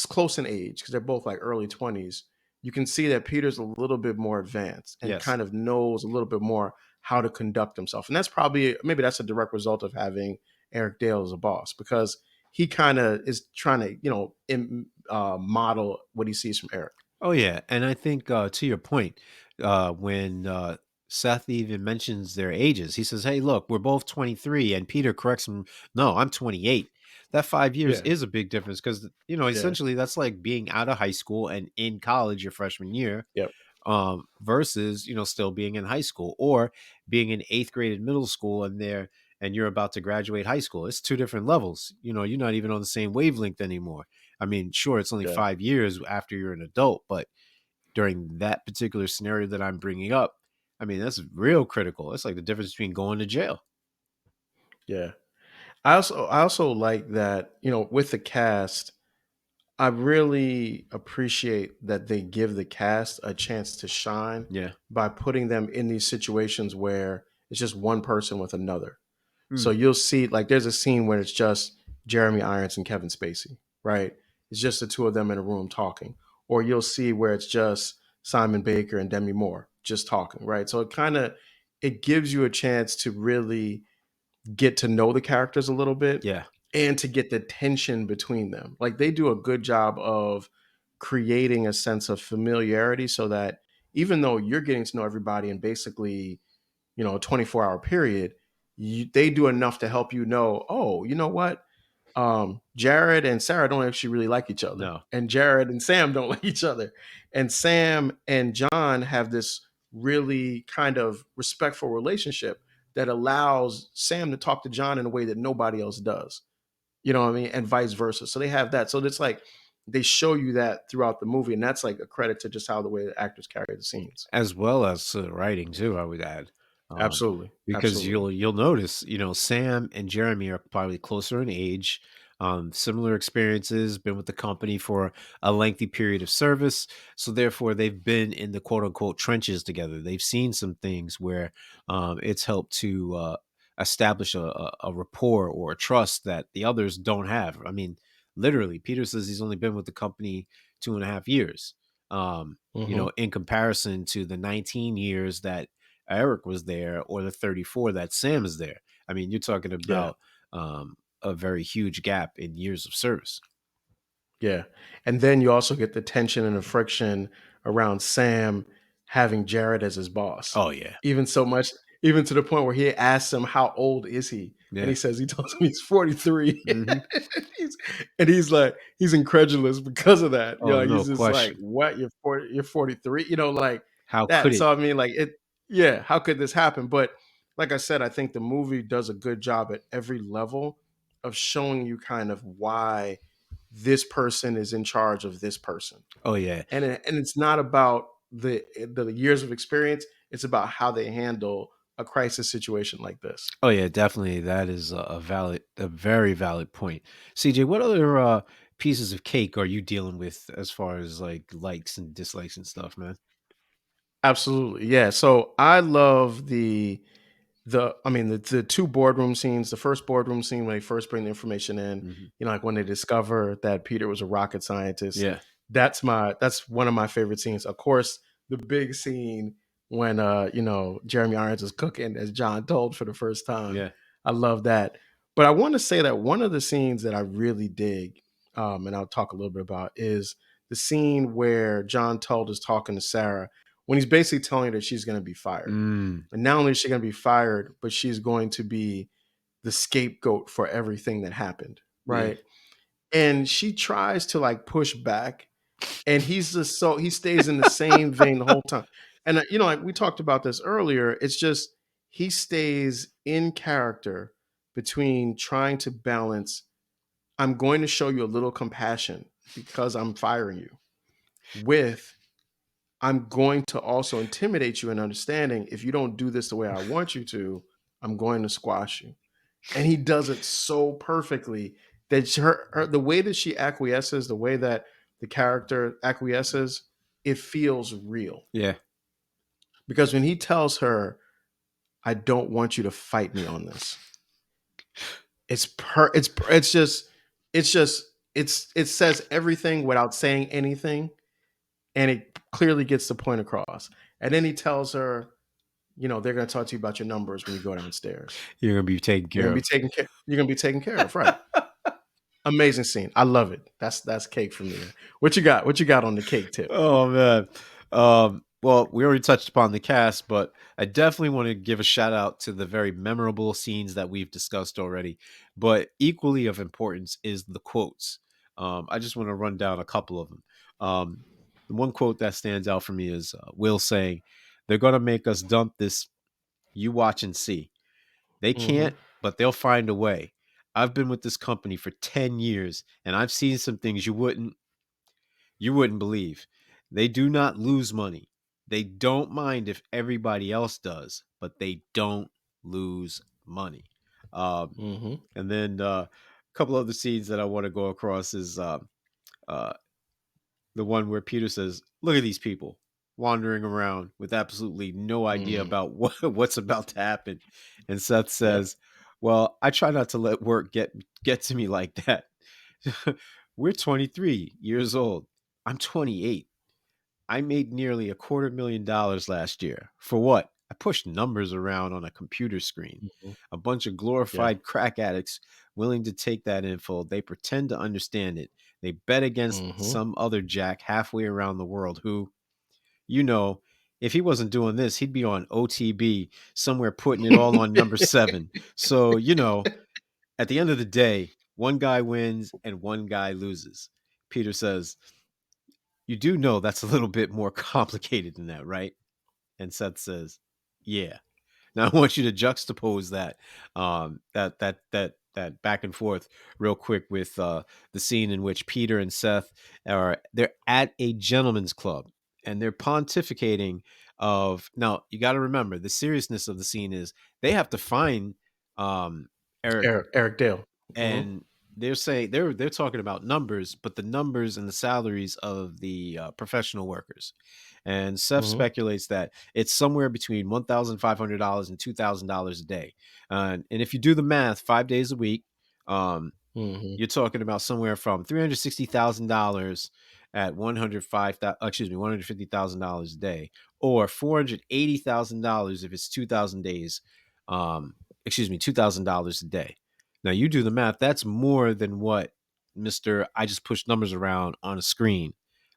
close in age because they're both like early 20s, you can see that Peter's a little bit more advanced and yes, kind of knows a little bit more how to conduct himself. And that's probably, maybe that's a direct result of having Eric Dale as a boss, because he kind of is trying to, model what he sees from Eric. oh yeah, and I think to your point, when Seth even mentions their ages, he says, "Hey, look, we're both 23," and Peter corrects him, "No, I'm 28." That 5 years Yeah. is a big difference because Yeah. essentially that's like being out of high school and in college your freshman year, Yep. versus still being in high school, or being in eighth grade in middle school and you're about to graduate high school. It's two different levels. You're not even on the same wavelength anymore. I mean, sure, it's only Yeah. 5 years after you're an adult, but during that particular scenario that I'm bringing up, I mean, that's real critical. It's like the difference between going to jail. Yeah. I also like that, with the cast, I really appreciate that they give the cast a chance to shine Yeah. by putting them in these situations where it's just one person with another. So Mm. you'll see, like, there's a scene where it's just Jeremy Irons and Kevin Spacey, right? It's just the two of them in a room talking. Or you'll see where it's just Simon Baker and Demi Moore just talking, right? So it gives you a chance to really get to know the characters a little bit Yeah. and to get the tension between them. Like, they do a good job of creating a sense of familiarity so that even though you're getting to know everybody in basically, a 24-hour period, they do enough to help you know, oh, you know what? Jared and Sarah don't actually really like each other. No. And Jared and Sam don't like each other. And Sam and John have this really kind of respectful relationship that allows Sam to talk to John in a way that nobody else does. You know what I mean? And vice versa. So they have that. So it's like they show you that throughout the movie. And that's like a credit to just how the way the actors carry the scenes. As well as writing too, I would add, um, Absolutely. because Absolutely. you'll notice, Sam and Jeremy are probably closer in age, similar experiences, been with the company for a lengthy period of service, so therefore they've been in the quote unquote trenches together. They've seen some things where it's helped to establish a rapport or a trust that the others don't have. I mean, literally, Peter says he's only been with the company 2.5 years. Hmm. In comparison to the 19 years that Eric was there or the 34 that Sam is there. I mean, you're talking Yeah. about a very huge gap in years of service. Yeah. And then you also get the tension and the friction around Sam having Jared as his boss. Oh yeah, Even so much, even to the point where he asks him, how old is he? And yeah. he says he tells him he's 43. Hmm. he's, and he's like, he's incredulous because of that. Oh, no He's just like, question. what? You're 43? Like How could that. it? So I mean, like yeah, how could this happen? But like I said, I think the movie does a good job at every level of showing you kind of why this person is in charge of this person. Oh yeah, And it's not about the years of experience, it's about how they handle a crisis situation like this. oh yeah. Definitely, that is a very valid point. CJ, what other pieces of cake are you dealing with as far as like likes and dislikes and stuff, man? Absolutely. Yeah. So I love the two boardroom scenes. The first boardroom scene when they first bring the information in, Hmm. like when they discover that Peter was a rocket scientist. Yeah, That's one of my favorite scenes. Of course, the big scene when Jeremy Irons is cooking as John told for the first time. yeah. I love that. But I want to say that one of the scenes that I really dig, and I'll talk a little bit about, is the scene where John Told is talking to Sarah when he's basically telling her that she's going to be fired. Mm, And not only is she going to be fired, but she's going to be the scapegoat for everything that happened. yeah. Right. And she tries to like push back. And he stays in the same vein the whole time. And, like we talked about this earlier, it's just he stays in character between trying to balance, I'm going to show you a little compassion because I'm firing you, with I'm going to also intimidate you in understanding if you don't do this the way I want you to, I'm going to squash you. And he does it so perfectly that the way that she acquiesces, the way that the character acquiesces, it feels real. Yeah. Because when he tells her, I don't want you to fight me on this, it's just it says everything without saying anything, and it clearly gets the point across. And then he tells her, they're going to talk to you about your numbers when you go downstairs. You're gonna be taken You're care going to be of. taken care. You're going to be taken care of, right? Amazing scene. I love it. That's cake for me. What you got? What you got on the cake tip? Oh man. Well, we already touched upon the cast, but I definitely want to give a shout out to the very memorable scenes that we've discussed already. But equally of importance is the quotes. I just want to run down a couple of them. Um, the one quote that stands out for me is Will saying, "They're gonna make us dump this. You watch and see. They Hmm. can't, but they'll find a way. I've been with this company for 10 years, and I've seen some things you wouldn't believe. They do not lose money. They don't mind if everybody else does, but they don't lose money." Um, Hmm. and then a couple other scenes that I want to go across is uh, the one where Peter says, "Look at these people wandering around with absolutely no idea Mm. about what's about to happen," and Seth Yep. says, Well, I try not to let work get to me like that. We're 23 years old. I'm 28. I made nearly $250,000 last year. For what? I pushed numbers around on a computer screen. Mhm. A bunch of Yeah. glorified crack addicts willing to take that info. They pretend to understand it. They bet against Hmm. some other jack halfway around the world who, you know, if he wasn't doing this, he'd be on OTB somewhere putting it all on number seven. So, at the end of the day, one guy wins and one guy loses. Peter says, "You do know that's a little bit more complicated than that, right?" And Seth says, "Yeah." Now I want you to juxtapose that back and forth real quick with the scene in which Peter and Seth they're at a gentleman's club and they're pontificating of now you got to remember the seriousness of the scene is they have to find Eric Eric Dale. Hmm. and they're saying they're talking about numbers, but the numbers and the salaries of the professional workers. And Seth Hmm. speculates that it's somewhere between $1,500 and $2,000 a day. And if you do the math, 5 days a week, um, Hmm. you're talking about somewhere from $360,000 at 105, excuse me, $150,000 a day, or $480,000 if it's 2,000 days. Excuse me, $2,000 a day. Now you do the math. That's more than what Mister I just pushed numbers around on a screen,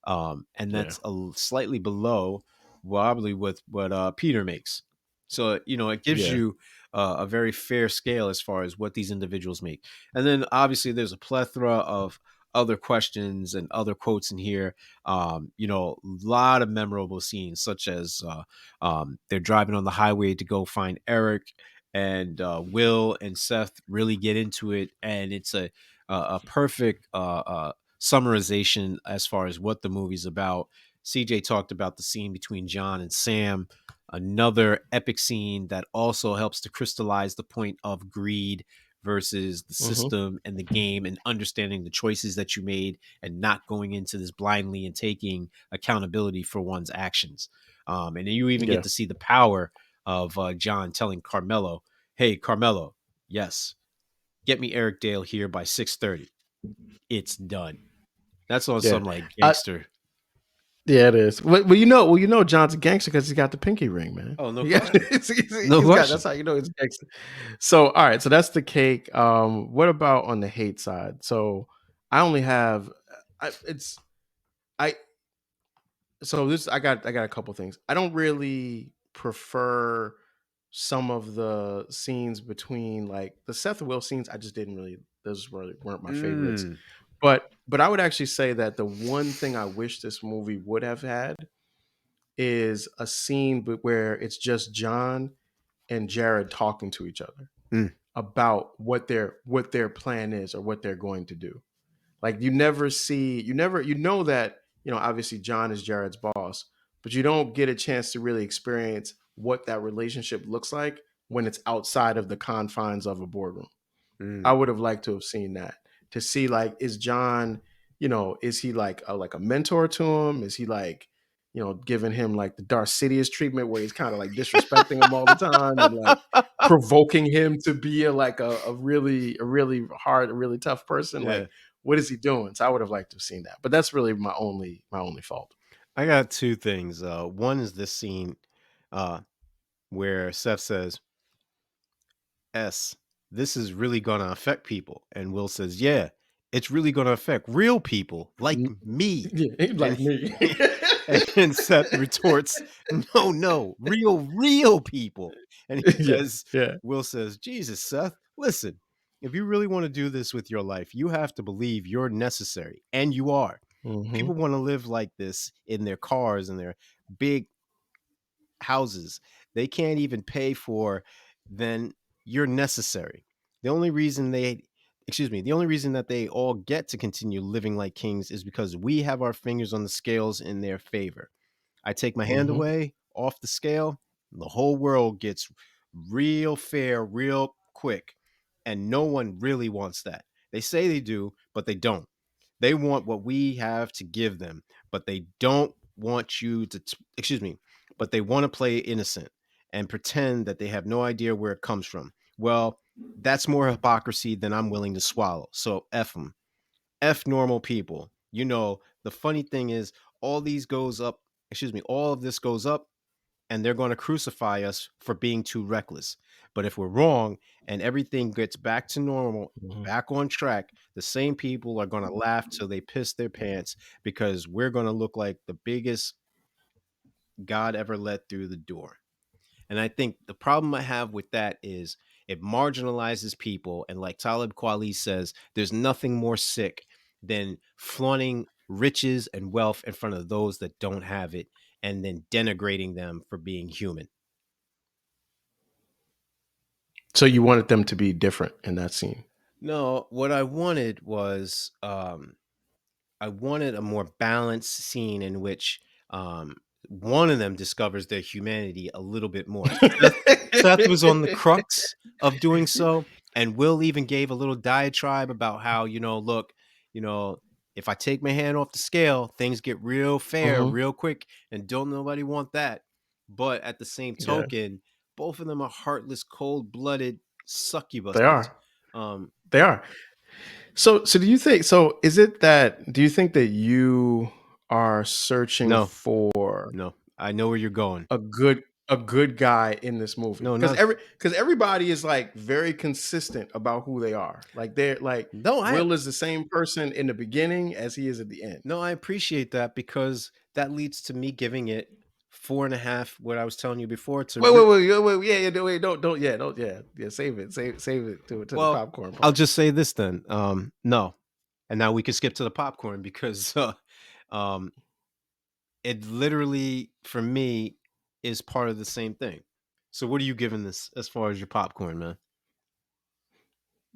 and Yeah. that's slightly below probably with what Peter makes. So it gives Yeah. you a very fair scale as far as what these individuals make. And then obviously there's a plethora of other questions and other quotes in here. A lot of memorable scenes, such as they're driving on the highway to go find Eric, and Will and Seth really get into it, and it's a perfect summarization as far as what the movie's about. CJ talked about the scene between John and Sam, another epic scene that also helps to crystallize the point of greed versus the Hmm. system and the game and understanding the choices that you made and not going into this blindly and taking accountability for one's actions. And then you even get Yeah. to see the power of John telling Carmelo, "Hey, Carmelo, yes, get me Eric Dale here by 6:30. It's done." That's on Yeah. some like I, gangster. yeah, it is. Well, John's a gangster because he's got the pinky ring, man. Oh, no He got, question. No he's got. That's question. how you know he's a gangster. So, all right. So that's the cake. What about on the hate side? So, I only have. It's I. So this I got a couple things. I don't really prefer some of the scenes between like the Seth and Will scenes. I just didn't really. Those really weren't my favorites. Mm, But I would actually say that the one thing I wish this movie would have had is a scene where it's just John and Jared talking to each other mm, about what their plan is or what they're going to do. Like you never see, you know that, obviously John is Jared's boss, but you don't get a chance to really experience what that relationship looks like when it's outside of the confines of a boardroom. I mm. would have liked to have seen that to see like is John, is he like a mentor to him? Is he like, giving him like the Darth Sidious treatment where he's kind of like disrespecting him all the time and like provoking him to be a really hard, a really tough person? Yeah. Like, what is he doing? So I would have liked to have seen that. But that's really my only fault. I got two things. One is this scene uh, where Seth says, "S, this is really going to affect people." And Will says, "Yeah, it's really going to affect real people like me." Yeah, he And like me. and Seth retorts, "No, no, real people." And he Yeah, says, yeah. Will says, "Jesus, Seth, listen, if you really want to do this with your life, you have to believe you're necessary. And you are. Hmm. People want to live like this in their cars and their big houses. They can't even pay for, then you're necessary. The only reason the only reason that they all get to continue living like kings is because we have our fingers on the scales in their favor. I take my hand Hmm. away off the scale, the whole world gets real fair real quick. And no one really wants that. They say they do, but they don't. They want what we have to give them, but they don't want you to, excuse me, but they want to play innocent and pretend that they have no idea where it comes from. Well, That's more hypocrisy than I'm willing to swallow. So F them. F normal people. You know, the funny thing is, all these goes up, excuse me, all of this goes up, and they're going to crucify us for being too reckless. But if we're wrong and everything gets back to normal, Mhm. back on track, the same people are going to laugh till they piss their pants because we're going to look like the biggest God ever let through the door. And I think the problem I have with that is it marginalizes people. And like Talib Kweli says, there's nothing more sick than flaunting riches and wealth in front of those that don't have it and then denigrating them for being human. So you wanted them to be different in that scene. No, what I wanted was I wanted a more balanced scene in which one of them discovers their humanity a little bit more. Seth was on the crux of doing so, and Will even gave a little diatribe about how, look, you know, if I take my hand off the scale, things get real fair Mhm. real quick, and don't nobody want that. But at the same Yeah, token, both of them are heartless, cold-blooded they succubuses. are. Um, They are. So do you think? So is it that? Do you think that you are searching no, for no, I know where you're going. a good guy in this movie? No, Because not everybody is like very consistent about who they are. Like they're like no. I Will is the same person in the beginning as he is at the end. No, I appreciate that because that leads to me giving it 4.5. What I was telling you before to Wait, yeah, yeah, wait, don't, yeah, don't, yeah, yeah, save it to the well, popcorn I'll part. just say this then. No, and now we can skip to the popcorn because um, it literally for me is part of the same thing. So, what are you giving this as far as your popcorn, man?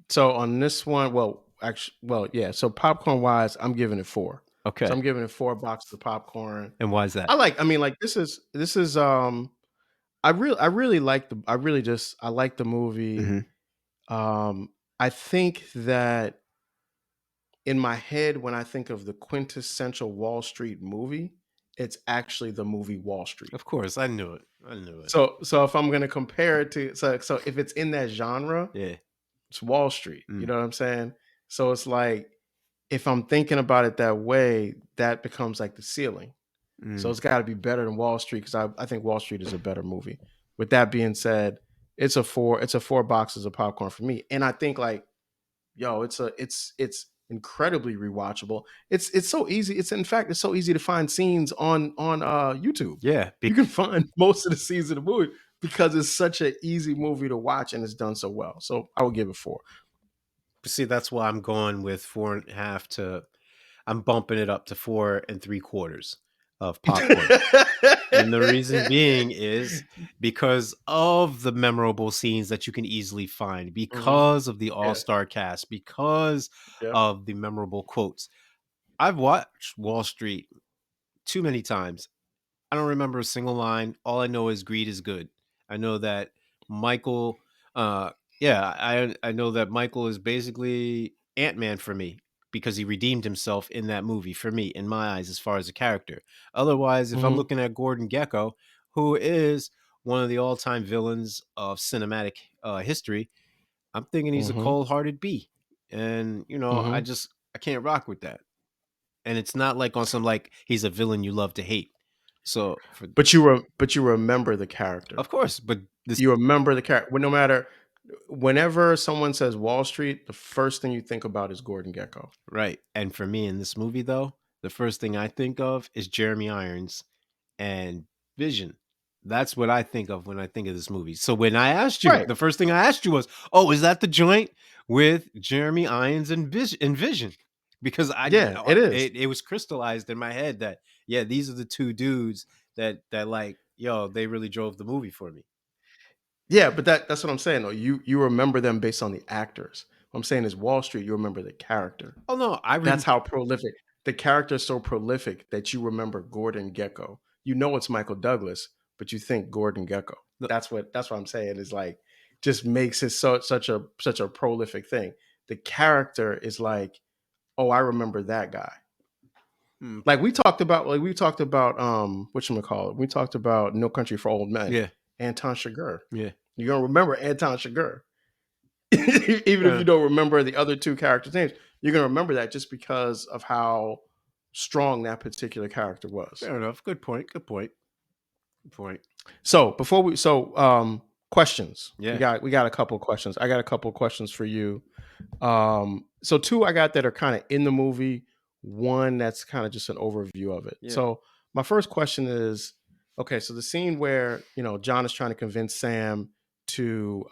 So on this one, well, actually, well, yeah. So popcorn wise, I'm giving it four. So Okay, I'm giving it 4 boxes of popcorn. and why is that? I mean, like this is I really just I like the movie. Hmm. I think that in my head, when I think of the quintessential Wall Street movie, it's actually the movie Wall Street. Of course, I knew it. I knew it. So if I'm gonna compare it to so if it's in that genre, Yeah. it's Wall Street. You Mm, know what I'm saying? So it's like if I'm thinking about it that way, that becomes like the ceiling. So mm. it's got to be better than Wall Street because I think Wall Street is a better movie. With that being said, it's a 4 boxes of popcorn for me. And I think like, yo, it's incredibly rewatchable. It's so easy. It's in fact it's so easy to find scenes on YouTube. Yeah. You can find most of the scenes of the movie because it's such an easy movie to watch and it's done so well. So I would give it 4. See, that's why I'm going with 4.5 to I'm bumping it up to 4.75 of popcorn. And the reason being is because of the memorable scenes that you can easily find, Hmm. because of the all Yeah. star cast, because Yep. of the memorable quotes. I've watched Wall Street too many times. I don't remember a single line. All I know is greed is good. I know that Michael, uh, yeah, I know that Michael is basically Ant-Man for me because he redeemed himself in that movie for me, in my eyes, as far as a character. Otherwise, if I'm Hmm. looking at Gordon Gekko, who is one of the all-time villains of cinematic history, I'm thinking he's a Hmm. cold-hearted bee, and Hmm. I can't rock with that. And it's not like on some like he's a villain you love to hate. So for But you remember the character. Of course, but this You remember the character. Well, no matter whenever someone says Wall Street, the first thing you think about is Gordon Gekko. right. And for me in this movie though, the first thing I think of is Jeremy Irons and Vision. That's what I think of when I think of this movie. So when I asked you, Right. the first thing I asked you was, "Oh, is that the joint with Jeremy Irons and Vision?" Because Yeah, it is. it was crystallized in my head that yeah, these are the two dudes that like yo, they really drove the movie for me. Yeah, but that's what I'm saying though. You remember them based on the actors. What I'm saying is Wall Street, you remember the character. Oh no, I That's really how prolific. The character is so prolific that you remember Gordon Gekko. You know it's Michael Douglas, but you think Gordon Gekko. no, That's what I'm saying is like just makes it such a prolific thing. The character is like, oh, I remember that guy. hmm, Like we talked about whatchamacallit. We talked about No Country for Old Men, yeah, Anton Chigurh. yeah. You're gonna remember Anton Chigurh. Even if Yeah, you don't remember the other two characters' names, you're gonna remember that just because of how strong that particular character was. fair enough. Good point. Good point. Good point. So before we questions. We Yeah. got a couple of questions. I got a couple of questions for you. So two I got that are kind of in the movie, one that's kind of just an overview of it. Yeah. So my first question is, okay, so the scene where, John is trying to convince Sam to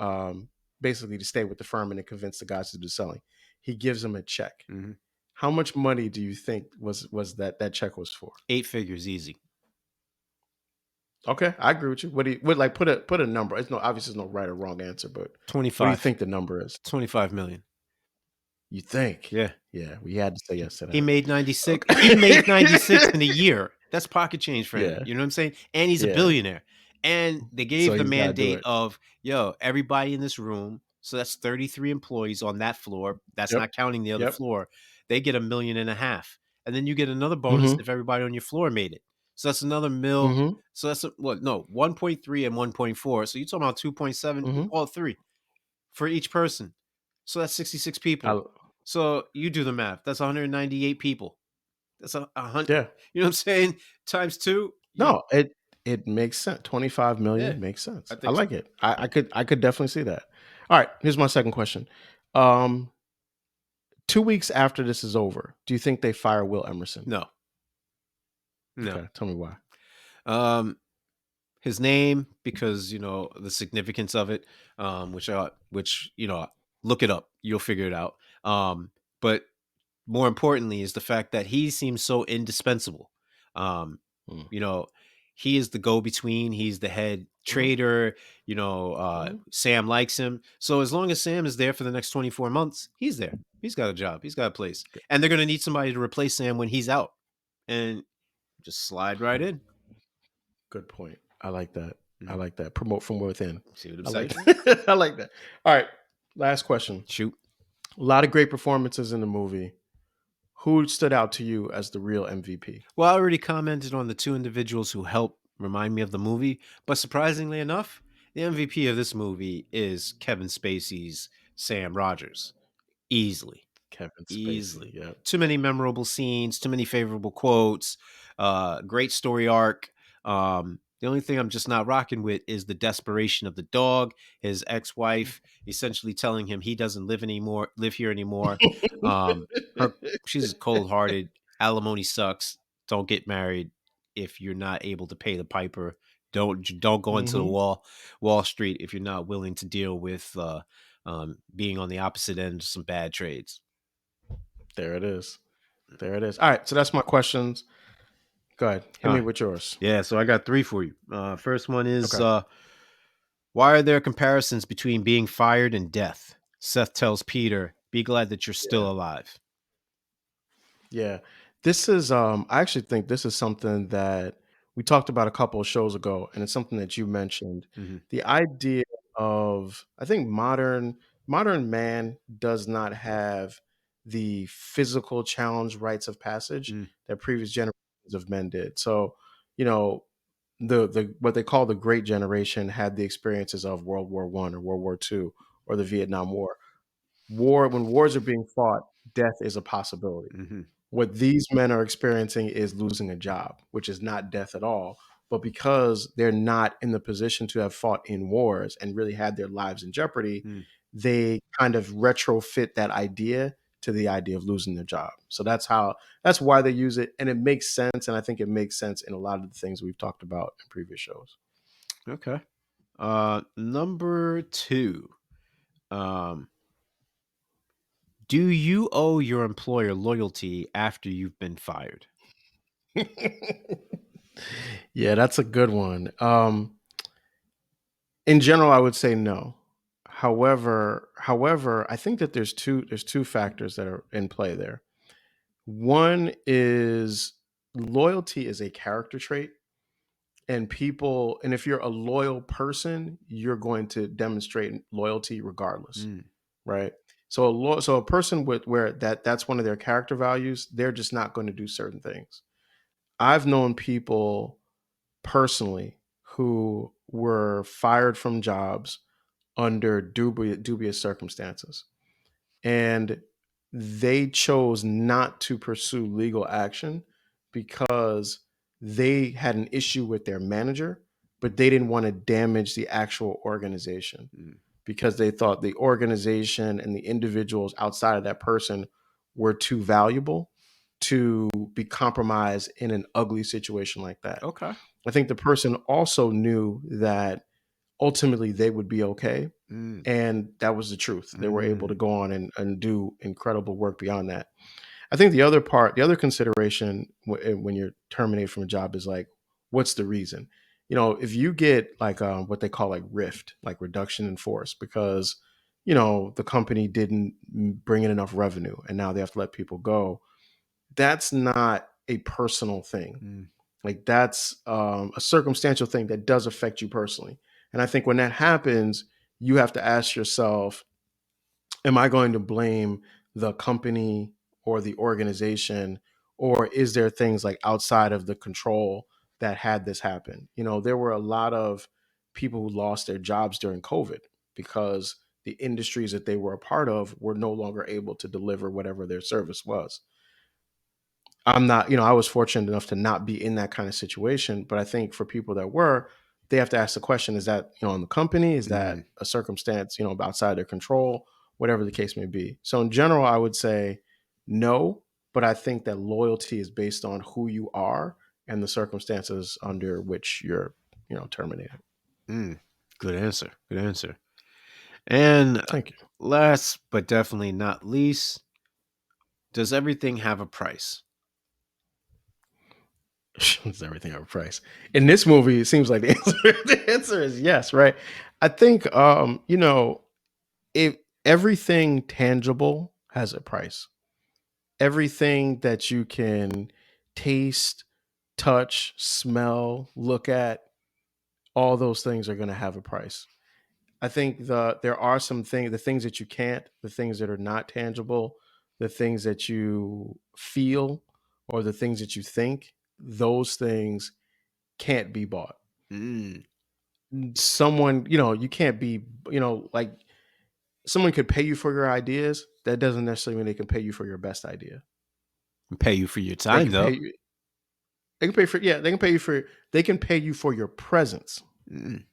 basically to stay with the firm and to convince the guys to do selling. He gives him a check. Hmm. How much money do you think was that check was for? 8 figures, easy. Okay, I agree with you. What do you would like put a number? It's no obviously there's no right or wrong answer, but what do you 25. think the number is? 25 million. You think? Yeah. Yeah, we had to say yes to He that. made 96. He made 96 in a Okay. year. That's pocket change for him. Yeah, You know what I'm saying? And he's a yeah. billionaire. And they So gave the he's got to do mandate it. of, yo, everybody in this room. So that's 33 employees on that floor. That's Yep. not counting the other Yep. floor. They get 1.5 million. And then you get another bonus Mm-hmm. if everybody on your floor made it. So that's another mil. Mm-hmm. So that's what? No, 1.3 and 1.4. So you're talking about 2.7, Mm-hmm. call it three for each person. So that's 66 I, people. So you do the math. That's 198 people. That's a hundred. yeah. You know what I'm saying? Times two. You No, it makes sense. 25 yeah, million makes I sense. I think so. like it. I could definitely see that. All right, here's my second question. Um 2 weeks after this is over, do you think they fire Will Emerson? No, no. Okay, tell me why. Um, his name because the significance of it. Which look it up. You'll figure it out. But more importantly is the fact that he seems so indispensable. Um, Mm. you know, he is the go-between. He's the head Mhm. trader. Mhm. Sam likes him. So as long as Sam is there for the next 24 months, he's there. He's got a job. He's got a place. And they're going to need somebody to replace Sam when he's out. And just slide right in. Good point. I like that. I Mhm. like that. Promote from within. See what I'm I like saying? that. I like that. All right. Last question. Shoot. A lot of great performances in the movie. Who stood out to you as the real MVP? Well, I already commented on the two individuals who helped remind me of the movie, but surprisingly enough, the MVP of this movie is Kevin Spacey's Sam Rogers. Easily. Kevin Spacey. Easily. Yep. Too many memorable scenes, too many favorable quotes, great story arc. The only thing I'm just not rocking with is the desperation of the dog, his ex-wife essentially telling him he doesn't live here anymore. Um, her she's cold-hearted. Alimony sucks. Don't get married if you're not able to pay the piper. Don't go into the Hmm. Wall Street if you're not willing to deal with being on the opposite end of some bad trades. There it is. There it is. All right. So that's my questions. Go ahead. Hit All me right. with yours. Yeah, so I got three for you. First one is Okay. why are there comparisons between being fired and death? Seth tells Peter, be glad that you're Yeah. still alive. Yeah. This is I actually think this is something that we talked about a couple of shows ago, and it's something that you mentioned. Hmm. The idea of I think modern man does not have the physical challenge rites of passage Mm, that previous generations of men did. So, you know, the what they call the great generation had the experiences of World War One or World War Two or the Vietnam War. When wars are being fought, death is a possibility. hmm What these men are experiencing is losing a job, which is not death at all. But because they're not in the position to have fought in wars and really had their lives in jeopardy, mm. they kind of retrofit that idea to the idea of losing their job. So that's why they use it. And it makes sense. And I think it makes sense in a lot of the things we've talked about in previous shows. Okay. Number two. Um, do you owe your employer loyalty after you've been fired? Yeah, that's a good one. In general, I would say no. However, I think that there's two factors that are in play there. One is loyalty is a character trait, and if you're a loyal person, you're going to demonstrate loyalty regardless, Mm, right? So a person with where that's one of their character values, they're just not going to do certain things. I've known people personally who were fired from jobs under dubious circumstances. And they chose not to pursue legal action because they had an issue with their manager, but they didn't want to damage the actual organization Mm. because they thought the organization and the individuals outside of that person were too valuable to be compromised in an ugly situation like that. Okay. I think the person also knew that ultimately they would be okay. Mm. And that was the truth. They were able to Mm. go on and do incredible work beyond that. I think the other part, the other consideration when you're terminated from a job is like, what's the reason? You know, if you get like what they call like rift, like reduction in force, because the company didn't bring in enough revenue, and now they have to let people go. That's not a personal thing. Mm. Like that's a circumstantial thing that does affect you personally. And I think when that happens, you have to ask yourself, am I going to blame the company or the organization, or is there things like outside of the control that had this happen? There were a lot of people who lost their jobs during COVID because the industries that they were a part of were no longer able to deliver whatever their service was. I'm not, I was fortunate enough to not be in that kind of situation. But I think for people that were, they have to ask the question, is that, on the company? Is that Mm. a circumstance, outside their control, whatever the case may be? So in general, I would say no, but I think that loyalty is based on who you are and the circumstances under which you're, terminated. Mm. Good answer. Good answer. And Thank you. last but definitely not least, does everything have a price? It's everything overpriced. In this movie, it seems like the answer is yes, right? I think if everything tangible has a price. Everything that you can taste, touch, smell, look at, all those things are going to have a price. I think there are some things, the things that you can't, the things that are not tangible, the things that you feel, or the things that you think, those things can't be bought. Mm. Someone, you can't be, like someone could pay you for your ideas. That doesn't necessarily mean they can pay you for your best idea. Pay you for your They time, can pay though. you. They can pay for yeah. They can pay you for. They can pay you for your presence. Mm.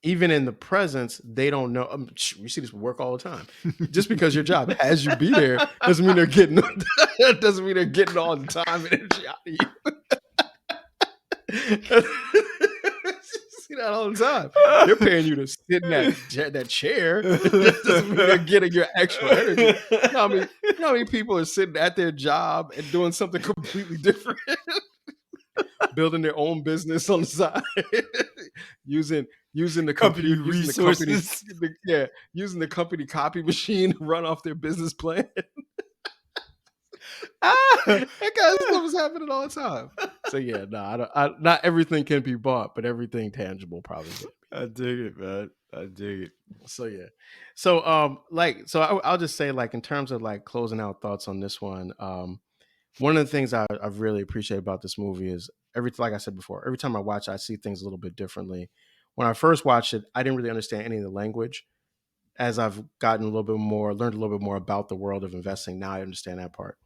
Even in the presence, they don't know. We see this work all the time. Just because your job has you be there doesn't mean they're getting. Doesn't mean they're getting all the time and energy out of you. See that all the time. They're paying you to sit in that chair. That doesn't mean they're getting your actual energy. How many people are sitting at their job and doing something completely different, building their own business on the side, using using the Company compute, using the company's resources. yeah, using the company copy machine to run off their business plan. Ah! That kind of stuff is happening all the time. So yeah, no, not everything can be bought, but everything tangible probably can. I dig it, man. I dig it. So yeah, so I'll just say, like, in terms of like closing out thoughts on this one. One of the things I've really appreciated about this movie is like I said before, every time I watch it, I see things a little bit differently. When I first watched it, I didn't really understand any of the language. As I've gotten a little bit more, learned a little bit more about the world of investing, now I understand that part.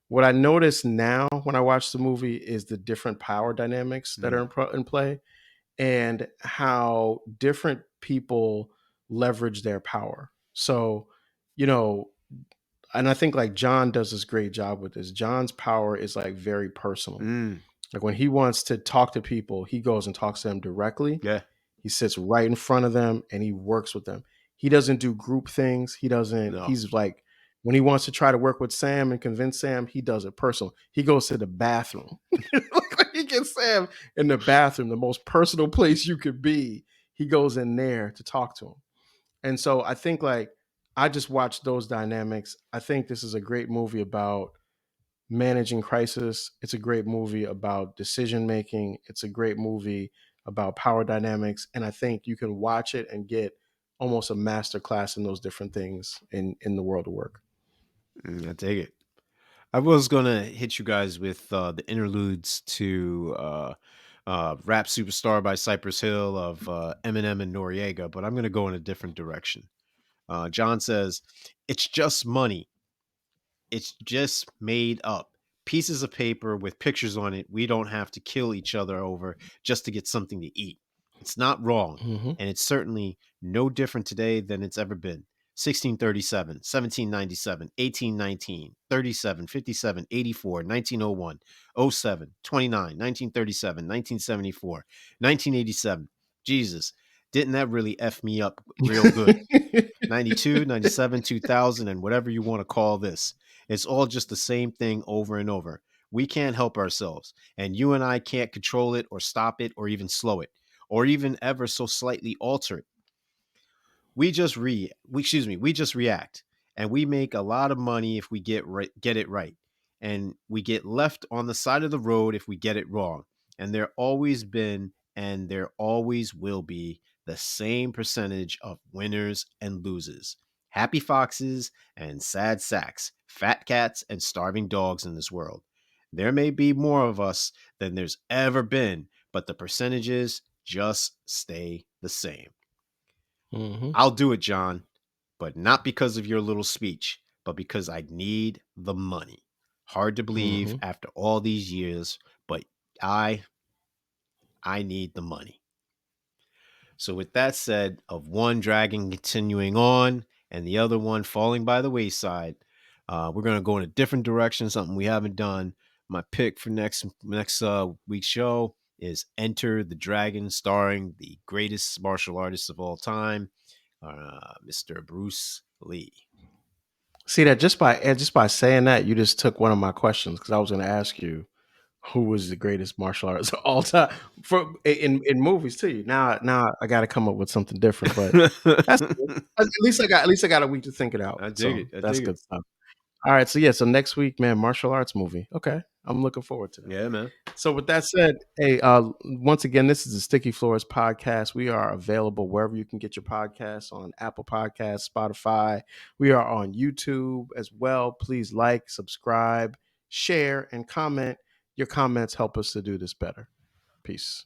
What I notice now when I watch the movie is the different power dynamics that are Mm. in play, and how different people leverage their power. So, you know, and I think like John does this great job with this. John's power is like very personal. Mm. Like when he wants to talk to people, he goes and talks to them directly. Yeah. He sits right in front of them and he works with them. He doesn't do group things. No. He's like, when he wants to try to work with Sam and convince Sam, he does it personal. He goes to the bathroom. Like he gets Sam in the bathroom, the most personal place you could be. He goes in there to talk to him. And so I think like I just watched those dynamics. I think this is a great movie about managing crisis. It's a great movie about decision making. It's a great movie about power dynamics. And I think you can watch it and get almost a master class in those different things in the world of work. I dig it. I was gonna hit you guys with the interludes to Rap Superstar by Cypress Hill of Eminem and Noriega, but I'm going to go in a different direction. John says, it's just money. It's just made up. Pieces of paper with pictures on it we don't have to kill each other over just to get something to eat. It's not wrong, Mm-hmm. and it's certainly no different today than it's ever been. 1637, 1797, 1819, 37, 57, 84, 1901, 07, 29, 1937, 1974, 1987. Jesus, didn't that really F me up real good? 92, 97, 2000, and whatever you want to call this. It's all just the same thing over and over. We can't help ourselves, and you and I can't control it or stop it or even slow it or even ever so slightly alter it. We just react, and we make a lot of money if we get it right, and we get left on the side of the road if we get it wrong. And there always been and there always will be the same percentage of winners and losers, happy foxes and sad sacks, fat cats and starving dogs in this world. There may be more of us than there's ever been, but the percentages just stay the same. Mm-hmm. I'll do it, John, but not because of your little speech, but because I need the money. Hard to believe Mm-hmm. after all these years, but I I need the money. So with that said, of one dragon continuing on and the other one falling by the wayside, we're gonna go in a different direction, something we haven't done. My pick for next week's show is Enter the Dragon, starring the greatest martial artist of all time, Mr. Bruce Lee. See that just by saying that, you just took one of my questions because I was going to ask you who was the greatest martial artist of all time for in movies too. Now I got to come up with something different, but that's good. At least I got a week to think it out. I dig So it. I that's dig it. good stuff. All right, so yeah, so next week, man, martial arts movie. Okay, I'm looking forward to that. Yeah, man. So with that said, hey, once again, this is the Sticky Floors podcast. We are available wherever you can get your podcasts, on Apple Podcasts, Spotify. We are on YouTube as well. Please like, subscribe, share, and comment. Your comments help us to do this better. Peace.